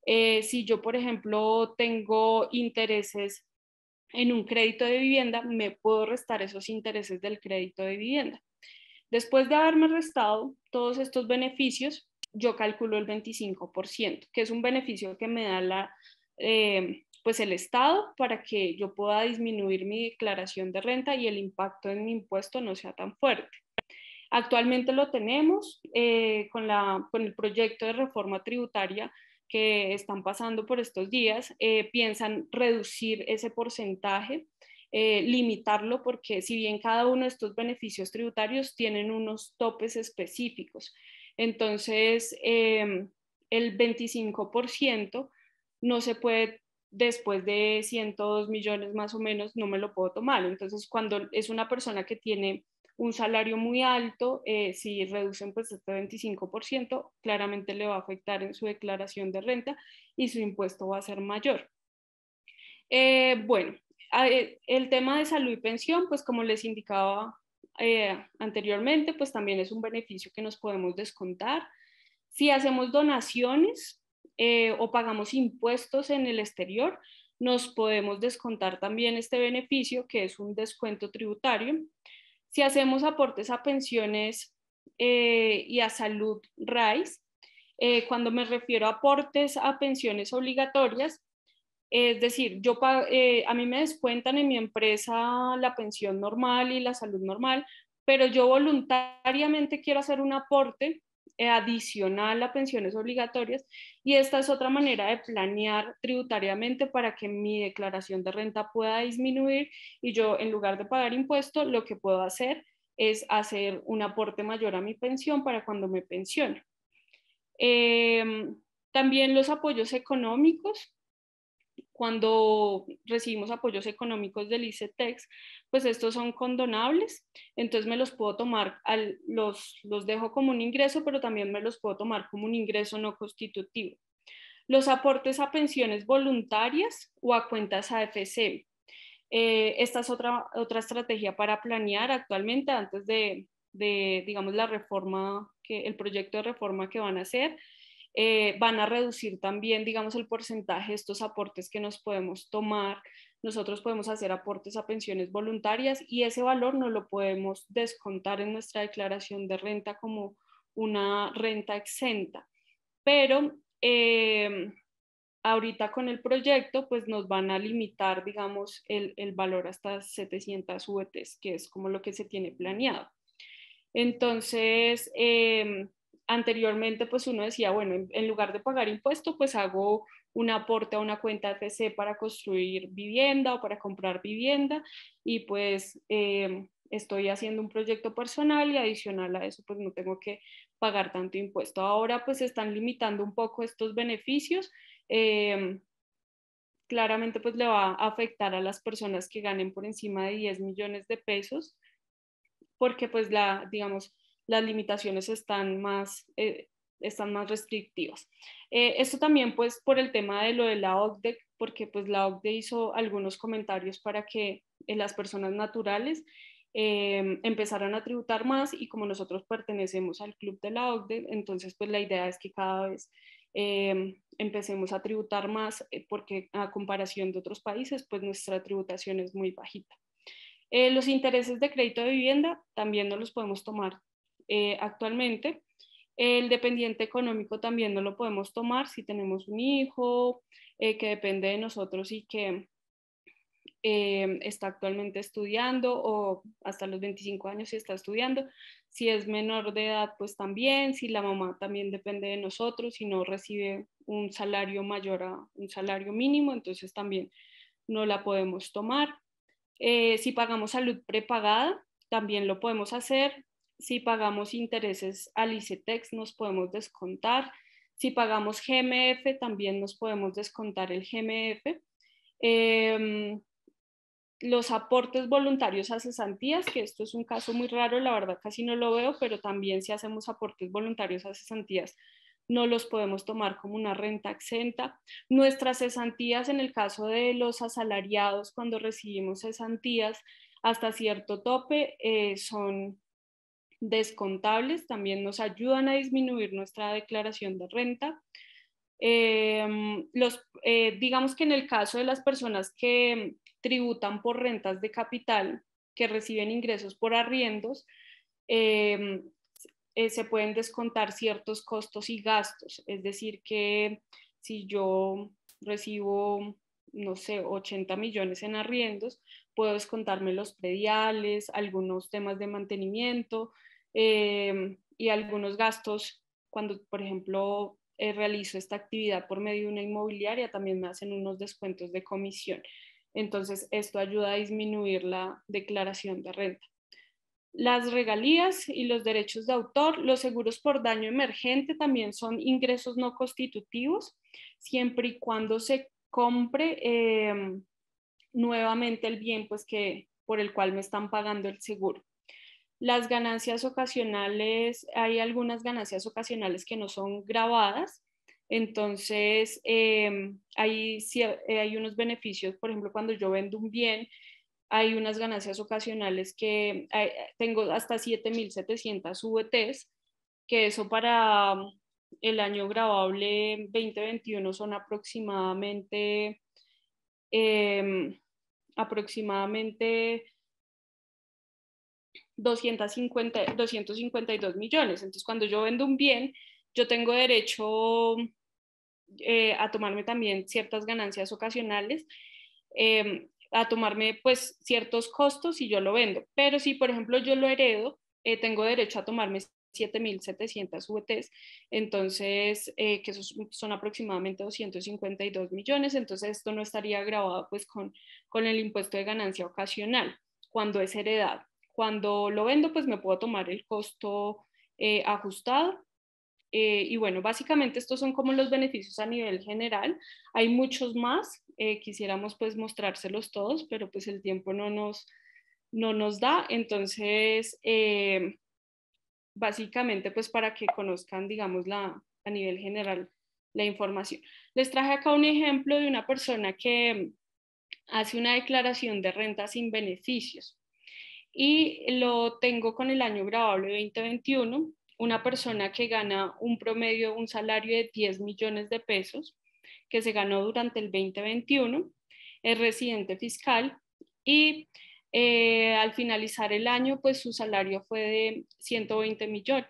Si yo, por ejemplo, tengo intereses en un crédito de vivienda, me puedo restar esos intereses del crédito de vivienda. Después de haberme restado todos estos beneficios, yo calculo el 25%, que es un beneficio que me da pues el Estado para que yo pueda disminuir mi declaración de renta y el impacto en mi impuesto no sea tan fuerte. Actualmente lo tenemos con el proyecto de reforma tributaria que están pasando por estos días, piensan reducir ese porcentaje, limitarlo, porque si bien cada uno de estos beneficios tributarios tienen unos topes específicos, entonces el 25% no se puede, después de 102 millones más o menos, no me lo puedo tomar. Entonces, cuando es una persona que tiene un salario muy alto, si reducen pues este 25%, claramente le va a afectar en su declaración de renta y su impuesto va a ser mayor. Bueno, el tema de salud y pensión, pues como les indicaba anteriormente, pues también es un beneficio que nos podemos descontar. Si hacemos donaciones o pagamos impuestos en el exterior, nos podemos descontar también este beneficio, que es un descuento tributario. Si hacemos aportes a pensiones y a salud RAIS. Cuando me refiero a aportes a pensiones obligatorias, es decir, a mí me descuentan en mi empresa la pensión normal y la salud normal, pero yo voluntariamente quiero hacer un aporte adicional a pensiones obligatorias, y esta es otra manera de planear tributariamente para que mi declaración de renta pueda disminuir y yo, en lugar de pagar impuestos, lo que puedo hacer es hacer un aporte mayor a mi pensión para cuando me pensione. También los apoyos económicos. Cuando recibimos apoyos económicos del ICETEX, pues estos son condonables, entonces me los puedo tomar, los dejo como un ingreso, pero también me los puedo tomar como un ingreso no constitutivo. Los aportes a pensiones voluntarias o a cuentas AFC. Esta es otra estrategia para planear actualmente antes de digamos, la reforma, el proyecto de reforma que van a hacer. Van a reducir también, digamos, el porcentaje de estos aportes que nos podemos tomar. Nosotros podemos hacer aportes a pensiones voluntarias y ese valor no lo podemos descontar en nuestra declaración de renta como una renta exenta. Pero ahorita con el proyecto pues nos van a limitar, digamos, el valor hasta 700 VTs, que es como lo que se tiene planeado. Entonces, anteriormente pues uno decía, bueno, en lugar de pagar impuestos, pues hago un aporte a una cuenta FC para construir vivienda o para comprar vivienda, y pues estoy haciendo un proyecto personal y adicional a eso pues no tengo que pagar tanto impuesto. Ahora pues están limitando un poco estos beneficios. Claramente pues le va a afectar a las personas que ganen por encima de 10 millones de pesos, porque pues digamos, las limitaciones están más restrictivas. Esto también pues por el tema de lo de la OCDE, porque pues la OCDE hizo algunos comentarios para que las personas naturales empezaran a tributar más, y como nosotros pertenecemos al club de la OCDE, entonces pues la idea es que cada vez empecemos a tributar más, porque a comparación de otros países pues nuestra tributación es muy bajita. Los intereses de crédito de vivienda también no los podemos tomar actualmente. El dependiente económico también no lo podemos tomar si tenemos un hijo que depende de nosotros y que está actualmente estudiando, o hasta los 25 años si está estudiando. Si es menor de edad, pues también. Si la mamá también depende de nosotros, si no recibe un salario mayor a un salario mínimo, entonces también no la podemos tomar. Si pagamos salud prepagada, también lo podemos hacer. Si pagamos intereses al ICETEX, nos podemos descontar. Si pagamos GMF, también nos podemos descontar el GMF. Los aportes voluntarios a cesantías, que esto es un caso muy raro, la verdad casi no lo veo, pero también si hacemos aportes voluntarios a cesantías, no los podemos tomar como una renta exenta. Nuestras cesantías, en el caso de los asalariados, cuando recibimos cesantías hasta cierto tope, son descontables, también nos ayudan a disminuir nuestra declaración de renta. Digamos que en el caso de las personas que tributan por rentas de capital, que reciben ingresos por arriendos, se pueden descontar ciertos costos y gastos. Es decir, que si yo recibo, no sé, 80 millones en arriendos, puedo descontarme los prediales, algunos temas de mantenimiento y algunos gastos. Cuando, por ejemplo, realizo esta actividad por medio de una inmobiliaria, también me hacen unos descuentos de comisión. Entonces, esto ayuda a disminuir la declaración de renta. Las regalías y los derechos de autor, los seguros por daño emergente también son ingresos no constitutivos, siempre y cuando se compre nuevamente el bien pues, por el cual me están pagando el seguro. Las ganancias ocasionales, hay algunas ganancias ocasionales que no son grabadas, entonces hay unos beneficios, por ejemplo, cuando yo vendo un bien, hay unas ganancias ocasionales que tengo hasta 7.700 VTs, que eso para el año grabable 2021 son aproximadamente 252 millones. Entonces, cuando yo vendo un bien, yo tengo derecho a tomarme también ciertas ganancias ocasionales, a tomarme pues ciertos costos si yo lo vendo. Pero si, por ejemplo, yo lo heredo, tengo derecho a tomarme 7.700 VTs, entonces, que esos son aproximadamente 252 millones, entonces esto no estaría grabado pues con el impuesto de ganancia ocasional cuando es heredado. Cuando lo vendo, pues me puedo tomar el costo ajustado. Y bueno, básicamente estos son como los beneficios a nivel general. Hay muchos más, quisiéramos pues mostrárselos todos, pero pues el tiempo no nos da. Entonces, básicamente pues para que conozcan, digamos, a nivel general la información. Les traje acá un ejemplo de una persona que hace una declaración de renta sin beneficios y lo tengo con el año grabable 2021, una persona que gana un promedio, un salario de 10 millones de pesos, que se ganó durante el 2021, es residente fiscal y al finalizar el año, pues su salario fue de 120 millones.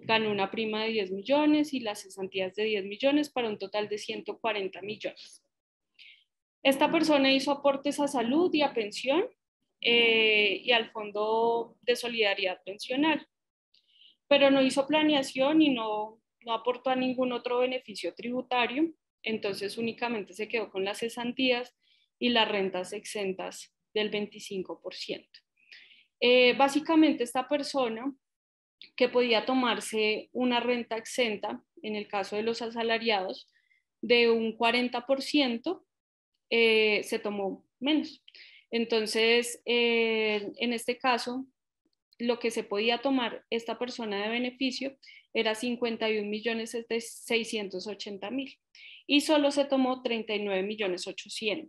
Ganó una prima de 10 millones y las cesantías de 10 millones para un total de 140 millones. Esta persona hizo aportes a salud y a pensión y al Fondo de Solidaridad Pensional, pero no hizo planeación y no aportó a ningún otro beneficio tributario, entonces únicamente se quedó con las cesantías y las rentas exentas del 25%. Básicamente esta persona que podía tomarse una renta exenta, en el caso de los asalariados, de un 40%, se tomó menos. Entonces, en este caso, lo que se podía tomar esta persona de beneficio era 51.680.000 y solo se tomó 39.800.000,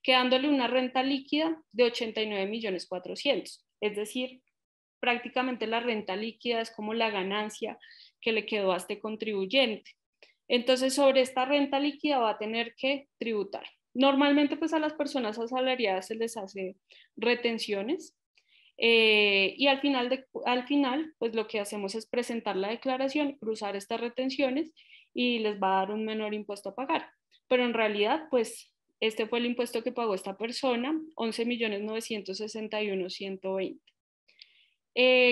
quedándole una renta líquida de 89.400.000. Es decir, prácticamente la renta líquida es como la ganancia que le quedó a este contribuyente. Entonces, sobre esta renta líquida va a tener que tributar. Normalmente, pues a las personas asalariadas se les hace retenciones y al final, pues lo que hacemos es presentar la declaración, cruzar estas retenciones y les va a dar un menor impuesto a pagar. Pero en realidad, pues este fue el impuesto que pagó esta persona, 11.961.120.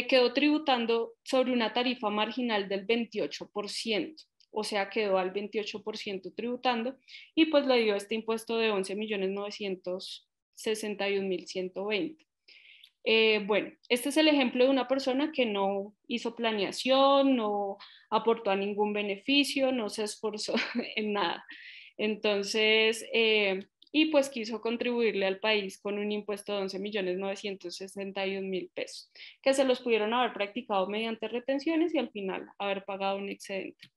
Quedó tributando sobre una tarifa marginal del 28%, o sea, quedó al 28% tributando y pues le dio este impuesto de 11.961.120. Bueno, este es el ejemplo de una persona que no hizo planeación, no aportó a ningún beneficio, no se esforzó en nada. Entonces, y pues quiso contribuirle al país con un impuesto de 11.961.000 pesos, que se los pudieron haber practicado mediante retenciones y al final haber pagado un excedente.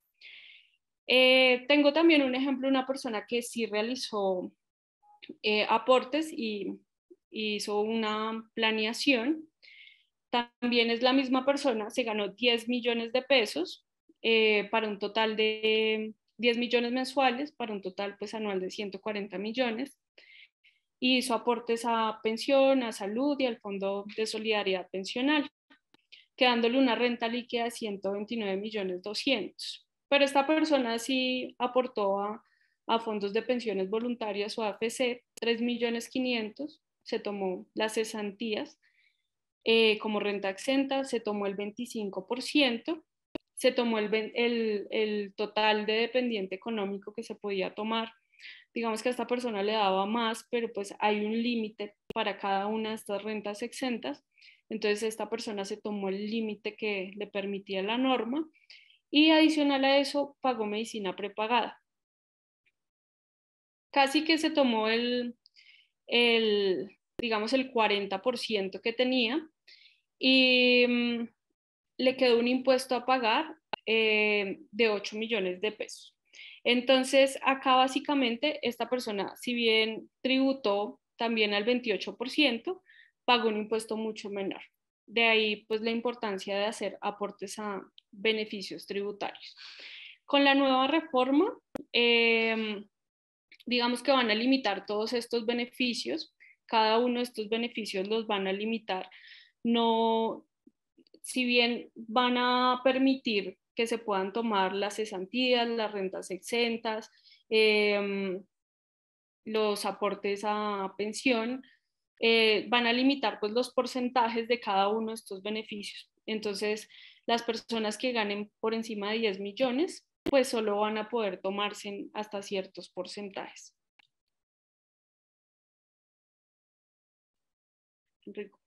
Tengo también un ejemplo de una persona que sí realizó aportes y hizo una planeación. También es la misma persona, se ganó 10 millones de pesos para un total de 10 millones mensuales, para un total pues anual de 140 millones. Y hizo aportes a pensión, a salud y al Fondo de Solidaridad Pensional, quedándole una renta líquida de 129.200.000. Pero esta persona sí aportó a fondos de pensiones voluntarias o AFC 3.500.000, se tomó las cesantías como renta exenta, se tomó el 25%, se tomó el total de dependiente económico que se podía tomar. Digamos que a esta persona le daba más, pero pues hay un límite para cada una de estas rentas exentas. Entonces esta persona se tomó el límite que le permitía la norma y adicional a eso pagó medicina prepagada. Casi que se tomó digamos, el 40% que tenía y le quedó un impuesto a pagar de 8 millones de pesos. Entonces, acá básicamente esta persona, si bien tributó también al 28%, pagó un impuesto mucho menor. De ahí, pues, la importancia de hacer aportes a beneficios tributarios. Con la nueva reforma, digamos que van a limitar todos estos beneficios. Cada uno de estos beneficios los van a limitar no, si bien van a permitir que se puedan tomar las cesantías, las rentas exentas, los aportes a pensión, van a limitar pues los porcentajes de cada uno de estos beneficios. Entonces, las personas que ganen por encima de 10 millones, pues solo van a poder tomarse hasta ciertos porcentajes. Rico.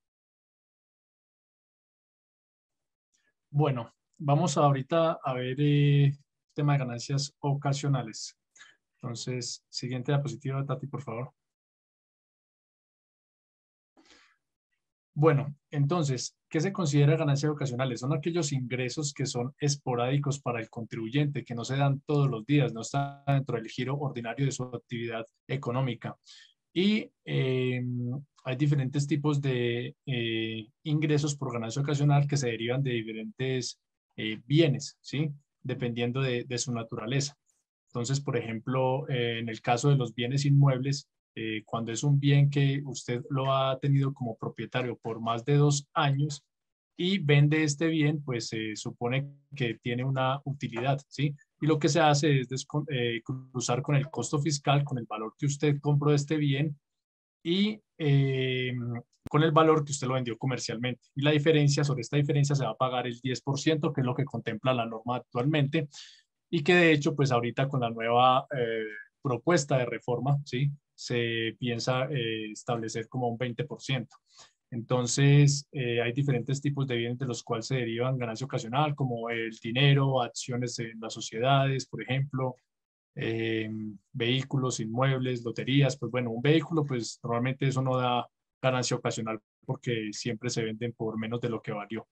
Bueno, vamos ahorita a ver el tema de ganancias ocasionales. Entonces, siguiente diapositiva, Tati, por favor. Bueno, entonces, ¿qué se considera ganancias ocasionales? Son aquellos ingresos que son esporádicos para el contribuyente, que no se dan todos los días, no están dentro del giro ordinario de su actividad económica. Y hay diferentes tipos de ingresos por ganancia ocasional que se derivan de diferentes bienes, ¿sí? Dependiendo de su naturaleza. Entonces, por ejemplo, en el caso de los bienes inmuebles, cuando es un bien que usted lo ha tenido como propietario por más de 2 años y vende este bien, pues se supone que tiene una utilidad, ¿sí? Y lo que se hace es cruzar con el costo fiscal, con el valor que usted compró de este bien y con el valor que usted lo vendió comercialmente. Y la diferencia, sobre esta diferencia se va a pagar el 10%, que es lo que contempla la norma actualmente, y que de hecho, pues ahorita con la nueva propuesta de reforma, ¿sí? Se piensa establecer como un 20%. Entonces, hay diferentes tipos de bienes de los cuales se derivan ganancia ocasional, como el dinero, acciones en las sociedades, por ejemplo, vehículos, inmuebles, loterías. Pues bueno, un vehículo, pues normalmente eso no da ganancia ocasional porque siempre se venden por menos de lo que valió.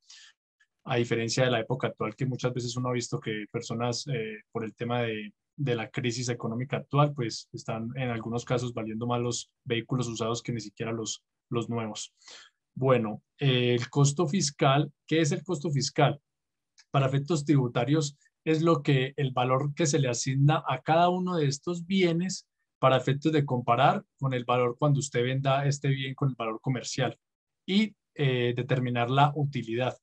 A diferencia de la época actual, que muchas veces uno ha visto que personas, por el tema de la crisis económica actual, pues están en algunos casos valiendo más los vehículos usados que ni siquiera los nuevos. Bueno, el costo fiscal, ¿qué es el costo fiscal? Para efectos tributarios es el valor que se le asigna a cada uno de estos bienes para efectos de comparar con el valor cuando usted venda este bien con el valor comercial y determinar la utilidad.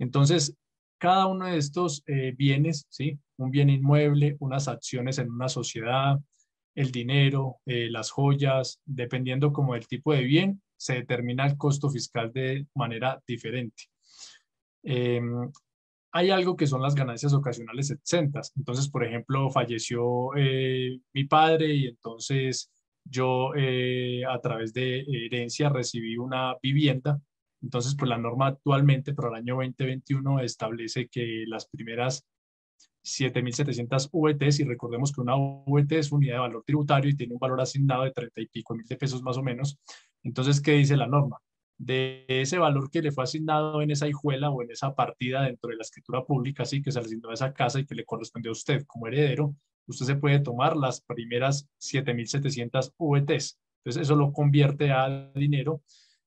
Entonces, cada uno de estos bienes, ¿sí? Un bien inmueble, unas acciones en una sociedad, el dinero, las joyas, dependiendo como del tipo de bien, se determina el costo fiscal de manera diferente. Hay algo que son las ganancias ocasionales exentas. Entonces, por ejemplo, falleció mi padre y entonces yo a través de herencia recibí una vivienda. Entonces, pues la norma actualmente para el año 2021 establece que las primeras 7.700 VTs, y recordemos que una VT es unidad de valor tributario y tiene un valor asignado de 30 y pico mil de pesos más o menos. Entonces, ¿qué dice la norma? De ese valor que le fue asignado en esa hijuela o en esa partida dentro de la escritura pública, así que se le asignó a esa casa y que le corresponde a usted como heredero, usted se puede tomar las primeras 7.700 VTs. Entonces, eso lo convierte a dinero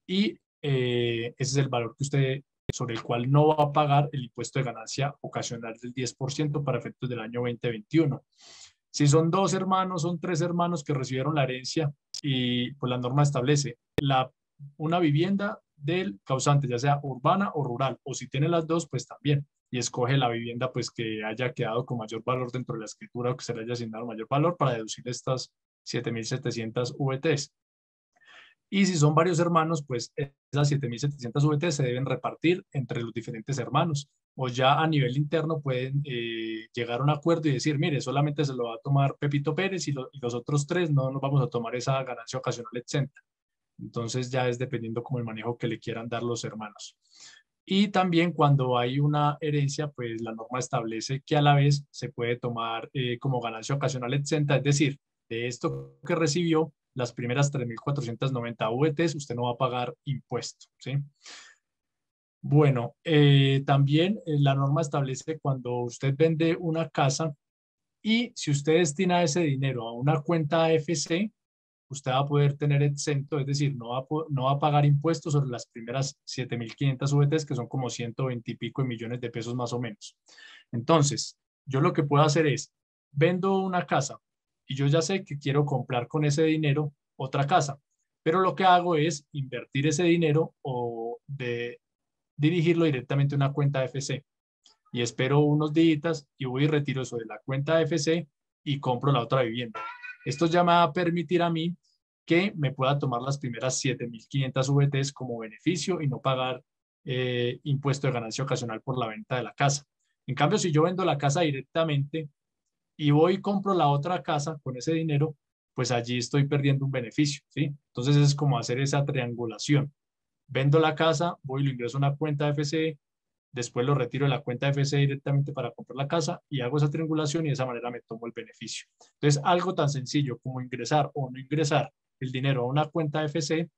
y ese es el valor que usted, sobre el cual no va a pagar el impuesto de ganancia ocasional del 10% para efectos del año 2021. Si son 2 hermanos, son 3 hermanos que recibieron la herencia y pues la norma establece una vivienda del causante, ya sea urbana o rural, o si tiene las dos, pues también, y escoge la vivienda pues que haya quedado con mayor valor dentro de la escritura o que se le haya asignado mayor valor para deducir estas 7.700 VTs. Y si son varios hermanos, pues esas 7.700 VT se deben repartir entre los diferentes hermanos. O ya a nivel interno pueden llegar a un acuerdo y decir, mire, solamente se lo va a tomar Pepito Pérez y los otros 3 no nos vamos a tomar esa ganancia ocasional exenta. Entonces ya es dependiendo como el manejo que le quieran dar los hermanos. Y también cuando hay una herencia, pues la norma establece que a la vez se puede tomar como ganancia ocasional exenta, es decir, de esto que recibió, las primeras 3.490 VTs, usted no va a pagar impuesto, ¿sí? Bueno, también la norma establece cuando usted vende una casa y si usted destina ese dinero a una cuenta AFC, usted va a poder tener exento, es decir, no va a pagar impuestos sobre las primeras 7.500 VTs, que son como 120 y pico de millones de pesos más o menos. Entonces, yo lo que puedo hacer es, vendo una casa y yo ya sé que quiero comprar con ese dinero otra casa, pero lo que hago es invertir ese dinero o dirigirlo directamente a una cuenta FC. Y espero unos días y voy y retiro eso de la cuenta FC y compro la otra vivienda. Esto ya me va a permitir a mí que me pueda tomar las primeras 7.500 VTs como beneficio y no pagar impuesto de ganancia ocasional por la venta de la casa. En cambio, si yo vendo la casa directamente y voy y compro la otra casa con ese dinero, pues allí estoy perdiendo un beneficio, ¿sí? Entonces es como hacer esa triangulación. Vendo la casa, voy y lo ingreso a una cuenta FCE, después lo retiro de la cuenta FCE directamente para comprar la casa y hago esa triangulación y de esa manera me tomo el beneficio. Entonces, algo tan sencillo como ingresar o no ingresar el dinero a una cuenta FCE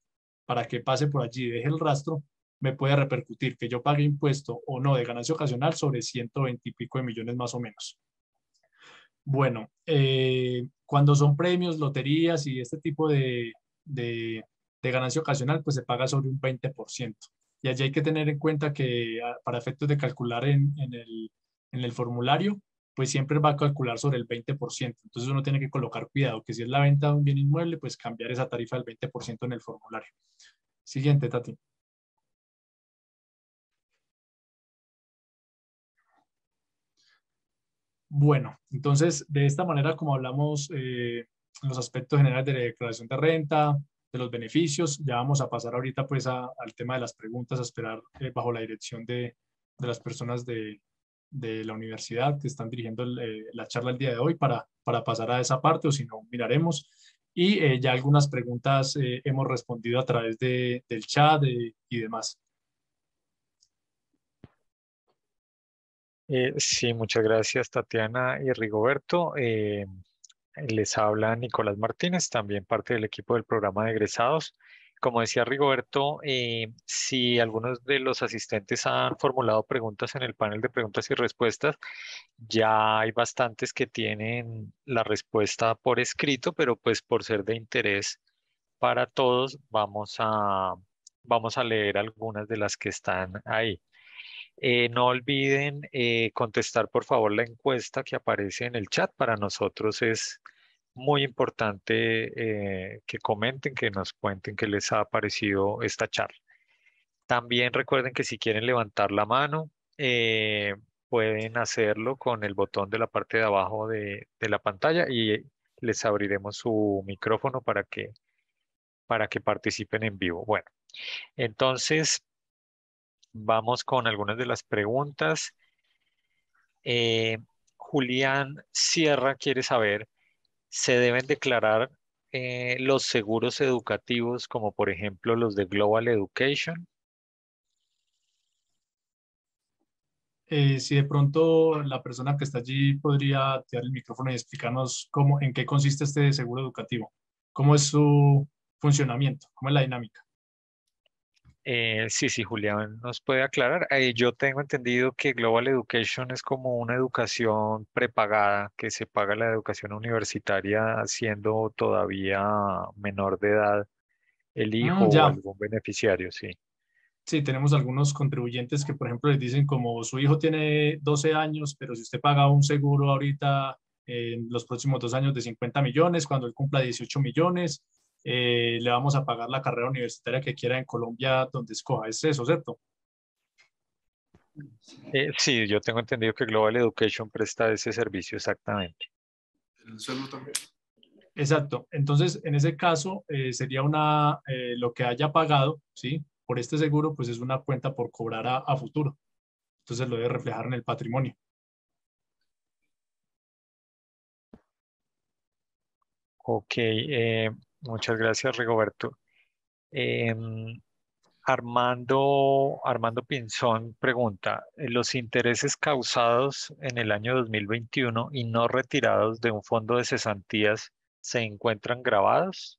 para que pase por allí y deje el rastro, me puede repercutir que yo pague impuesto o no de ganancia ocasional sobre 120 y pico de millones más o menos. Bueno, cuando son premios, loterías y este tipo de ganancia ocasional, pues se paga sobre un 20%. Y allí hay que tener en cuenta que para efectos de calcular en el formulario, pues siempre va a calcular sobre el 20%. Entonces uno tiene que colocar cuidado, que si es la venta de un bien inmueble, pues cambiar esa tarifa del 20% en el formulario. Siguiente, Tati. Bueno, entonces de esta manera, como hablamos en los aspectos generales de la declaración de renta, de los beneficios, ya vamos a pasar ahorita pues al tema de las preguntas, a esperar bajo la dirección de las personas de la universidad que están dirigiendo la charla el día de hoy para pasar a esa parte, o si no, miraremos. Y ya algunas preguntas hemos respondido a través del chat y demás. Sí, muchas gracias Tatiana y Rigoberto. Les habla Nicolás Martínez, también parte del equipo del programa de egresados. Como decía Rigoberto, si algunos de los asistentes han formulado preguntas en el panel de preguntas y respuestas, ya hay bastantes que tienen la respuesta por escrito, pero pues por ser de interés para todos, vamos a leer algunas de las que están ahí. No olviden contestar por favor la encuesta que aparece en el chat. Para nosotros es muy importante que comenten, que nos cuenten qué les ha parecido esta charla. También recuerden que si quieren levantar la mano, pueden hacerlo con el botón de la parte de abajo de la pantalla y les abriremos su micrófono para que participen en vivo. Bueno, entonces vamos con algunas de las preguntas. Eh, Julián Sierra quiere saber, ¿se deben declarar los seguros educativos como por ejemplo los de Global Education? Si de pronto la persona que está allí podría activar el micrófono y explicarnos en qué consiste este seguro educativo, cómo es su funcionamiento, cómo es la dinámica. Sí, sí, Julián nos puede aclarar. Yo tengo entendido que Global Education es como una educación prepagada, que se paga la educación universitaria siendo todavía menor de edad el hijo o Ya, algún beneficiario, sí. sí, tenemos algunos contribuyentes que, por ejemplo, les dicen como su hijo tiene 12 años, pero si usted paga un seguro ahorita en los próximos 2 años de 50 millones, cuando él cumpla 18 millones, le vamos a pagar la carrera universitaria que quiera en Colombia, donde escoja. Es eso, ¿cierto? Sí, yo tengo entendido que Global Education presta ese servicio exactamente. El sueldo también. Exacto. Entonces, en ese caso, sería lo que haya pagado, ¿sí? Por este seguro, pues es una cuenta por cobrar a futuro. Entonces lo debe reflejar en el patrimonio. Ok, muchas gracias, Rigoberto. Em, Armando Pinzón pregunta, ¿los intereses causados en el año 2021 y no retirados de un fondo de cesantías se encuentran grabados?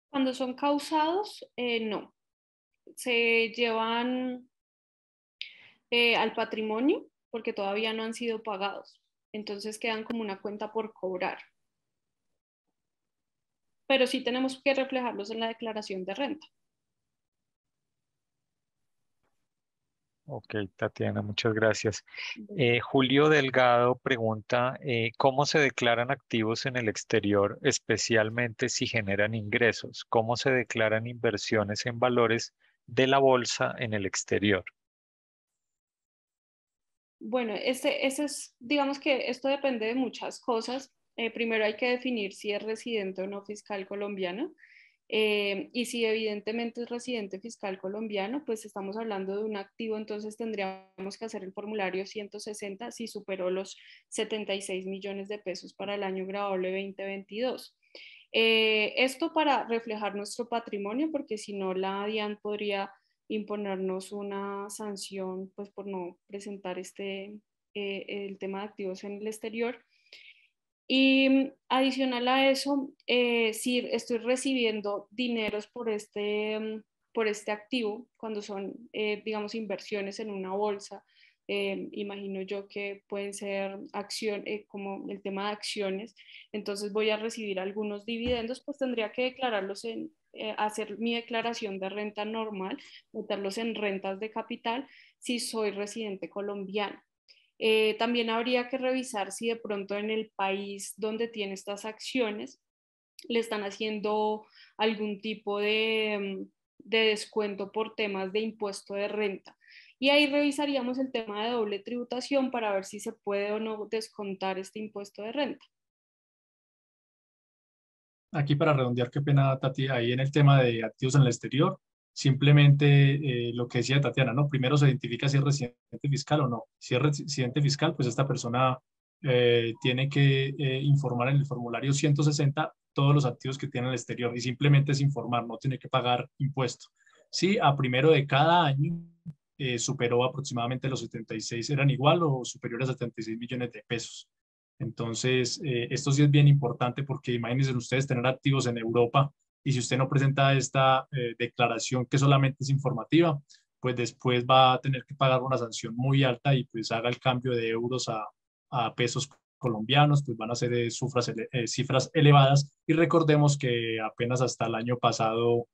Cuando son causados, no. Se llevan al patrimonio porque todavía no han sido pagados. Entonces quedan como una cuenta por cobrar. Pero sí tenemos que reflejarlos en la declaración de renta. Ok, Tatiana, muchas gracias. Julio Delgado pregunta, ¿cómo se declaran activos en el exterior, especialmente si generan ingresos? ¿Cómo se declaran inversiones en valores de la bolsa en el exterior. Bueno, ese es, digamos que esto depende de muchas cosas. Primero hay que definir si es residente o no fiscal colombiano. Y si evidentemente es residente fiscal colombiano, pues estamos hablando de un activo, entonces tendríamos que hacer el formulario 160 si superó los 76 millones de pesos para el año graduable 2022. Esto para reflejar nuestro patrimonio, porque si no la DIAN podría imponernos una sanción pues por no presentar el tema de activos en el exterior. Y adicional a eso, si estoy recibiendo dineros por este activo, cuando son, digamos, inversiones en una bolsa, imagino yo que pueden ser como el tema de acciones, entonces voy a recibir algunos dividendos, pues tendría que declararlos hacer mi declaración de renta normal, meterlos en rentas de capital si soy residente colombiano. También habría que revisar si de pronto en el país donde tiene estas acciones le están haciendo algún tipo de descuento por temas de impuesto de renta. Y ahí revisaríamos el tema de doble tributación para ver si se puede o no descontar este impuesto de renta. Aquí para redondear, qué pena, Tati, ahí en el tema de activos en el exterior, simplemente lo que decía Tatiana, ¿no? Primero se identifica si es residente fiscal o no. Si es residente fiscal, pues esta persona tiene que informar en el formulario 160 todos los activos que tiene en el exterior y simplemente es informar, no tiene que pagar impuesto. Si a primero de cada año superó aproximadamente los 76, eran igual o superiores a 76 millones de pesos. Entonces, esto sí es bien importante porque imagínense ustedes tener activos en Europa y si usted no presenta esta declaración que solamente es informativa, pues después va a tener que pagar una sanción muy alta y pues haga el cambio de euros a pesos colombianos, pues van a ser cifras elevadas y recordemos que apenas hasta el año pasado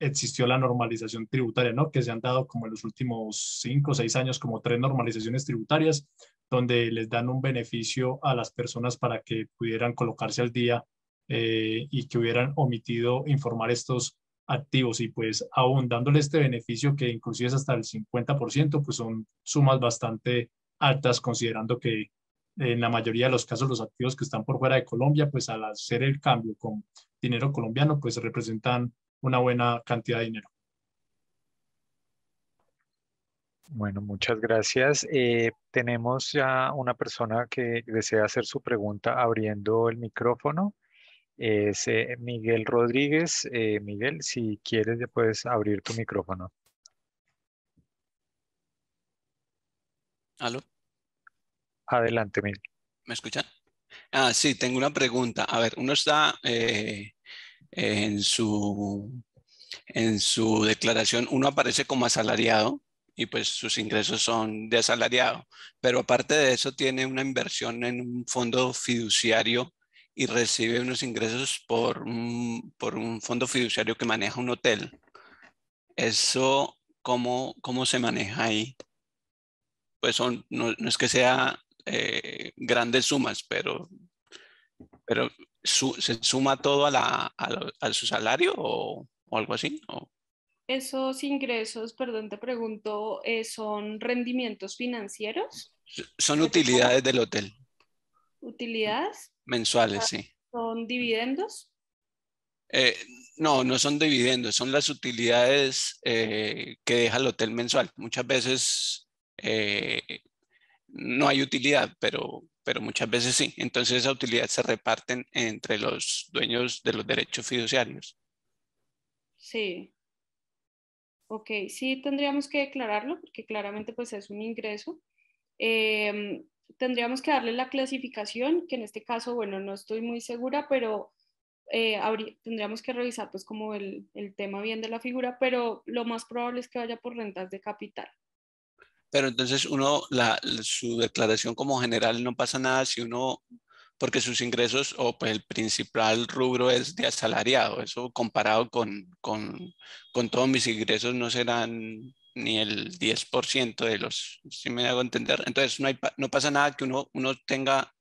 existió la normalización tributaria, ¿no? Que se han dado como en los últimos 5 o 6 años como 3 normalizaciones tributarias donde les dan un beneficio a las personas para que pudieran colocarse al día y que hubieran omitido informar estos activos y pues aún dándole este beneficio que inclusive es hasta el 50%, pues son sumas bastante altas considerando que en la mayoría de los casos los activos que están por fuera de Colombia, pues al hacer el cambio con dinero colombiano, pues representan una buena cantidad de dinero. Bueno, muchas gracias. Tenemos ya una persona que desea hacer su pregunta abriendo el micrófono. Es Miguel Rodríguez. Miguel, si quieres, ya puedes abrir tu micrófono. ¿Aló? Adelante, Miguel. ¿Me escuchan? Ah, sí, tengo una pregunta. A ver, uno está en en su declaración, uno aparece como asalariado y pues sus ingresos son de asalariado, pero aparte de eso tiene una inversión en un fondo fiduciario y recibe unos ingresos por un fondo fiduciario que maneja un hotel. ¿Eso cómo se maneja ahí? Pues no es que sea grandes sumas, pero ¿se suma todo a su salario o algo así? Esos ingresos, perdón, te pregunto, ¿son rendimientos financieros? Son utilidades del hotel. ¿Utilidades? Mensuales, sí. ¿Son dividendos? Eh, no son dividendos, son las utilidades que deja el hotel mensual. Muchas veces no hay utilidad, pero muchas veces sí. Entonces esa utilidad se reparten entre los dueños de los derechos fiduciarios. Sí. Ok, sí tendríamos que declararlo porque claramente pues es un ingreso. Tendríamos que darle la clasificación, que en este caso, bueno, no estoy muy segura, pero tendríamos que revisar pues como el tema bien de la figura, pero lo más probable es que vaya por rentas de capital. Pero entonces su declaración como general no pasa nada si uno, porque sus ingresos o pues el principal rubro es de asalariado. Eso comparado con todos mis ingresos no serán ni el 10% de los, si me hago entender. Entonces no pasa nada que uno tenga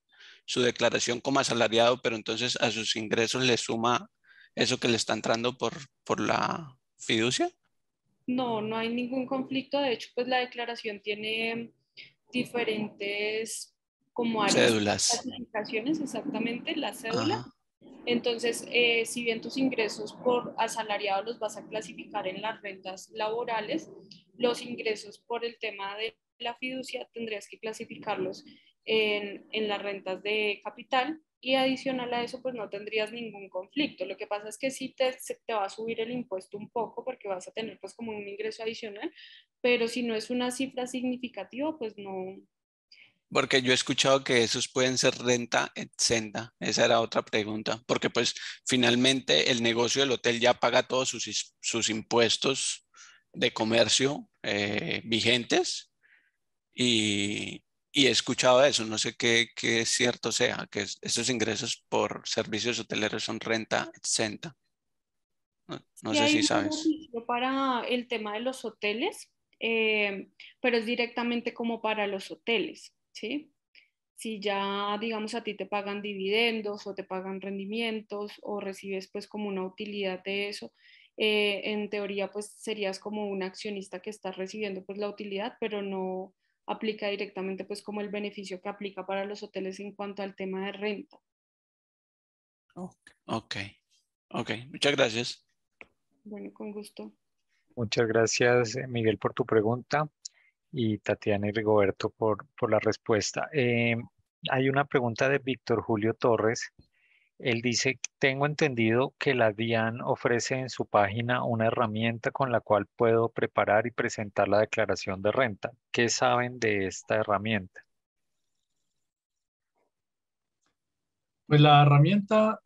su declaración como asalariado, pero entonces a sus ingresos le suma eso que le está entrando por la fiducia. No, no hay ningún conflicto. De hecho, pues la declaración tiene diferentes como áreas, Cédulas. clasificaciones, exactamente, la cédula. Ajá. Entonces, si bien tus ingresos por asalariado los vas a clasificar en las rentas laborales, los ingresos por el tema de la fiducia tendrías que clasificarlos en las rentas de capital y adicional a eso, pues no tendrías ningún conflicto. Lo que pasa es que sí te va a subir el impuesto un poco porque vas a tener pues como un ingreso adicional, pero si no es una cifra significativa, pues no. Porque yo he escuchado que esos pueden ser renta exenta. Esa era otra pregunta. Porque pues finalmente el negocio del hotel ya paga todos sus impuestos de comercio vigentes y, y he escuchado eso. No sé qué cierto sea, que estos ingresos por servicios hoteleros son renta exenta. No Sí sé hay si un sabes. beneficio para el tema de los hoteles, pero es directamente como para los hoteles, ¿sí? Si ya, digamos, a ti te pagan dividendos o te pagan rendimientos o recibes pues como una utilidad de eso, en teoría pues serías como un accionista que está recibiendo pues la utilidad, pero no aplica directamente pues como el beneficio que aplica para los hoteles en cuanto al tema de renta. Ok, ok. Muchas gracias. Bueno, con gusto. Muchas gracias, Miguel, por tu pregunta y Tatiana y Rigoberto por la respuesta. Hay una pregunta de Víctor Julio Torres. Él dice, tengo entendido que la DIAN ofrece en su página una herramienta con la cual puedo preparar y presentar la declaración de renta. ¿Qué saben de esta herramienta? Pues la herramienta,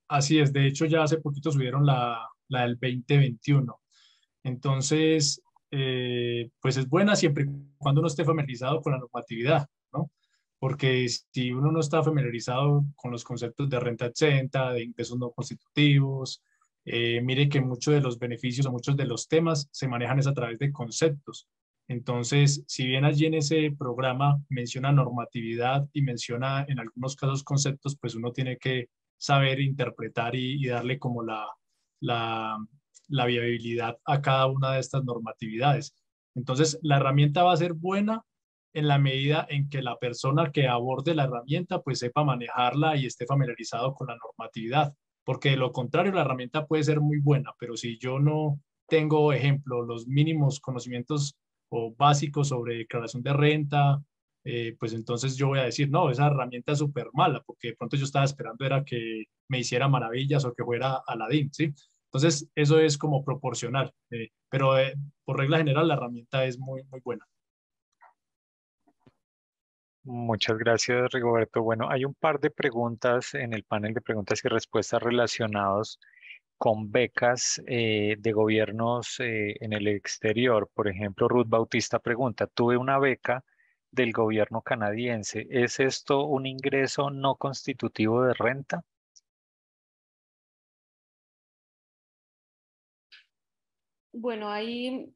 así es, de hecho ya hace poquito subieron la del 2021. Entonces, pues es buena siempre y cuando uno esté familiarizado con la normatividad, ¿no? Porque si uno no está familiarizado con los conceptos de renta exenta, de ingresos no constitutivos, mire que muchos de los beneficios o muchos de los temas se manejan es a través de conceptos. Entonces, si bien allí en ese programa menciona normatividad y menciona en algunos casos conceptos, pues uno tiene que saber interpretar y darle como la, la viabilidad a cada una de estas normatividades. Entonces, la herramienta va a ser buena en la medida en que la persona que aborde la herramienta pues sepa manejarla y esté familiarizado con la normatividad, porque de lo contrario la herramienta puede ser muy buena, pero si yo no tengo, ejemplo, los mínimos conocimientos o básicos sobre declaración de renta, pues entonces yo voy a decir, no, esa herramienta es súper mala, porque de pronto yo estaba esperando era que me hiciera maravillas o que fuera Aladín, ¿sí? Entonces, eso es como proporcional, pero por regla general la herramienta es muy, muy buena. Muchas gracias, Rigoberto. Bueno, hay un par de preguntas en el panel de preguntas y respuestas relacionados con becas de gobiernos en el exterior. Por ejemplo, Ruth Bautista pregunta, tuve una beca del gobierno canadiense. ¿Es esto un ingreso no constitutivo de renta? Bueno, ahí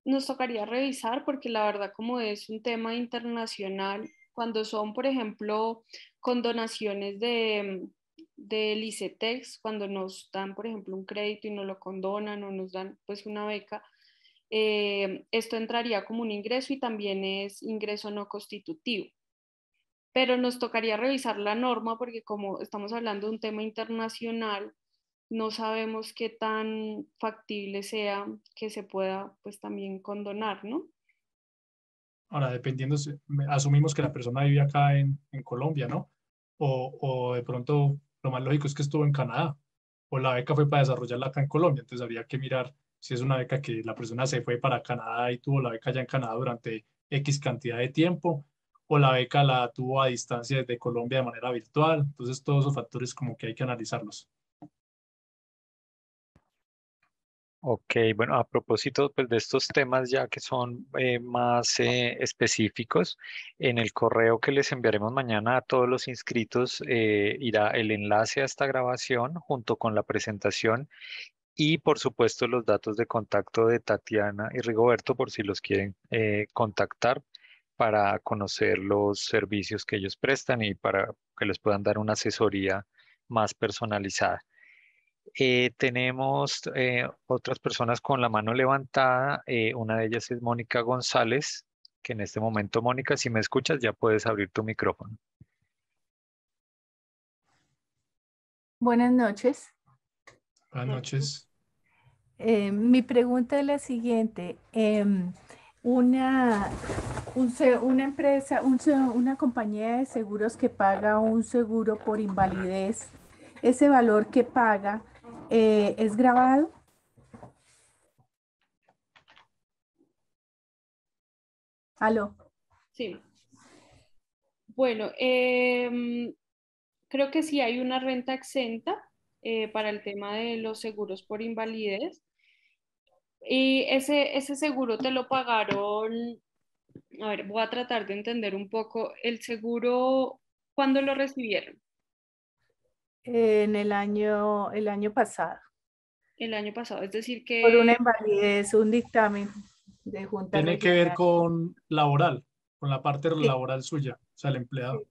nos tocaría revisar porque la verdad como es un tema internacional, cuando son, por ejemplo, con donaciones del ICETEX, cuando nos dan, por ejemplo, un crédito y nos lo condonan o nos dan pues una beca, esto entraría como un ingreso y también es ingreso no constitutivo. Pero nos tocaría revisar la norma porque como estamos hablando de un tema internacional, no sabemos qué tan factible sea que se pueda pues también condonar, ¿no? Ahora, dependiendo, asumimos que la persona vive acá en Colombia, ¿no? O de pronto lo más lógico es que estuvo en Canadá, o la beca fue para desarrollarla acá en Colombia, entonces habría que mirar si es una beca que la persona se fue para Canadá y tuvo la beca ya en Canadá durante X cantidad de tiempo, o la beca la tuvo a distancia desde Colombia de manera virtual, entonces todos esos factores como que hay que analizarlos. Ok, bueno, a propósito pues, de estos temas ya que son más específicos, en el correo que les enviaremos mañana a todos los inscritos irá el enlace a esta grabación junto con la presentación y por supuesto los datos de contacto de Tatiana y Rigoberto por si los quieren contactar para conocer los servicios que ellos prestan y para que les puedan dar una asesoría más personalizada. Tenemos otras personas con la mano levantada. Una de ellas es Mónica González, que en este momento, Mónica, si me escuchas, ya puedes abrir tu micrófono. Buenas noches. Buenas noches. Mi pregunta es la siguiente. Una empresa, una compañía de seguros que paga un seguro por invalidez, ¿ese valor que paga es grabado? ¿Aló? Sí. Bueno, creo que sí hay una renta exenta para el tema de los seguros por invalidez. Y ese seguro te lo pagaron, a ver, voy a tratar de entender un poco el seguro, ¿cuándo lo recibieron? En el año pasado, El año pasado, es decir por una que, invalidez, un dictamen de Junta Tiene que ver Regional. con laboral, con la parte Sí, laboral suya, o sea, el sí, empleado.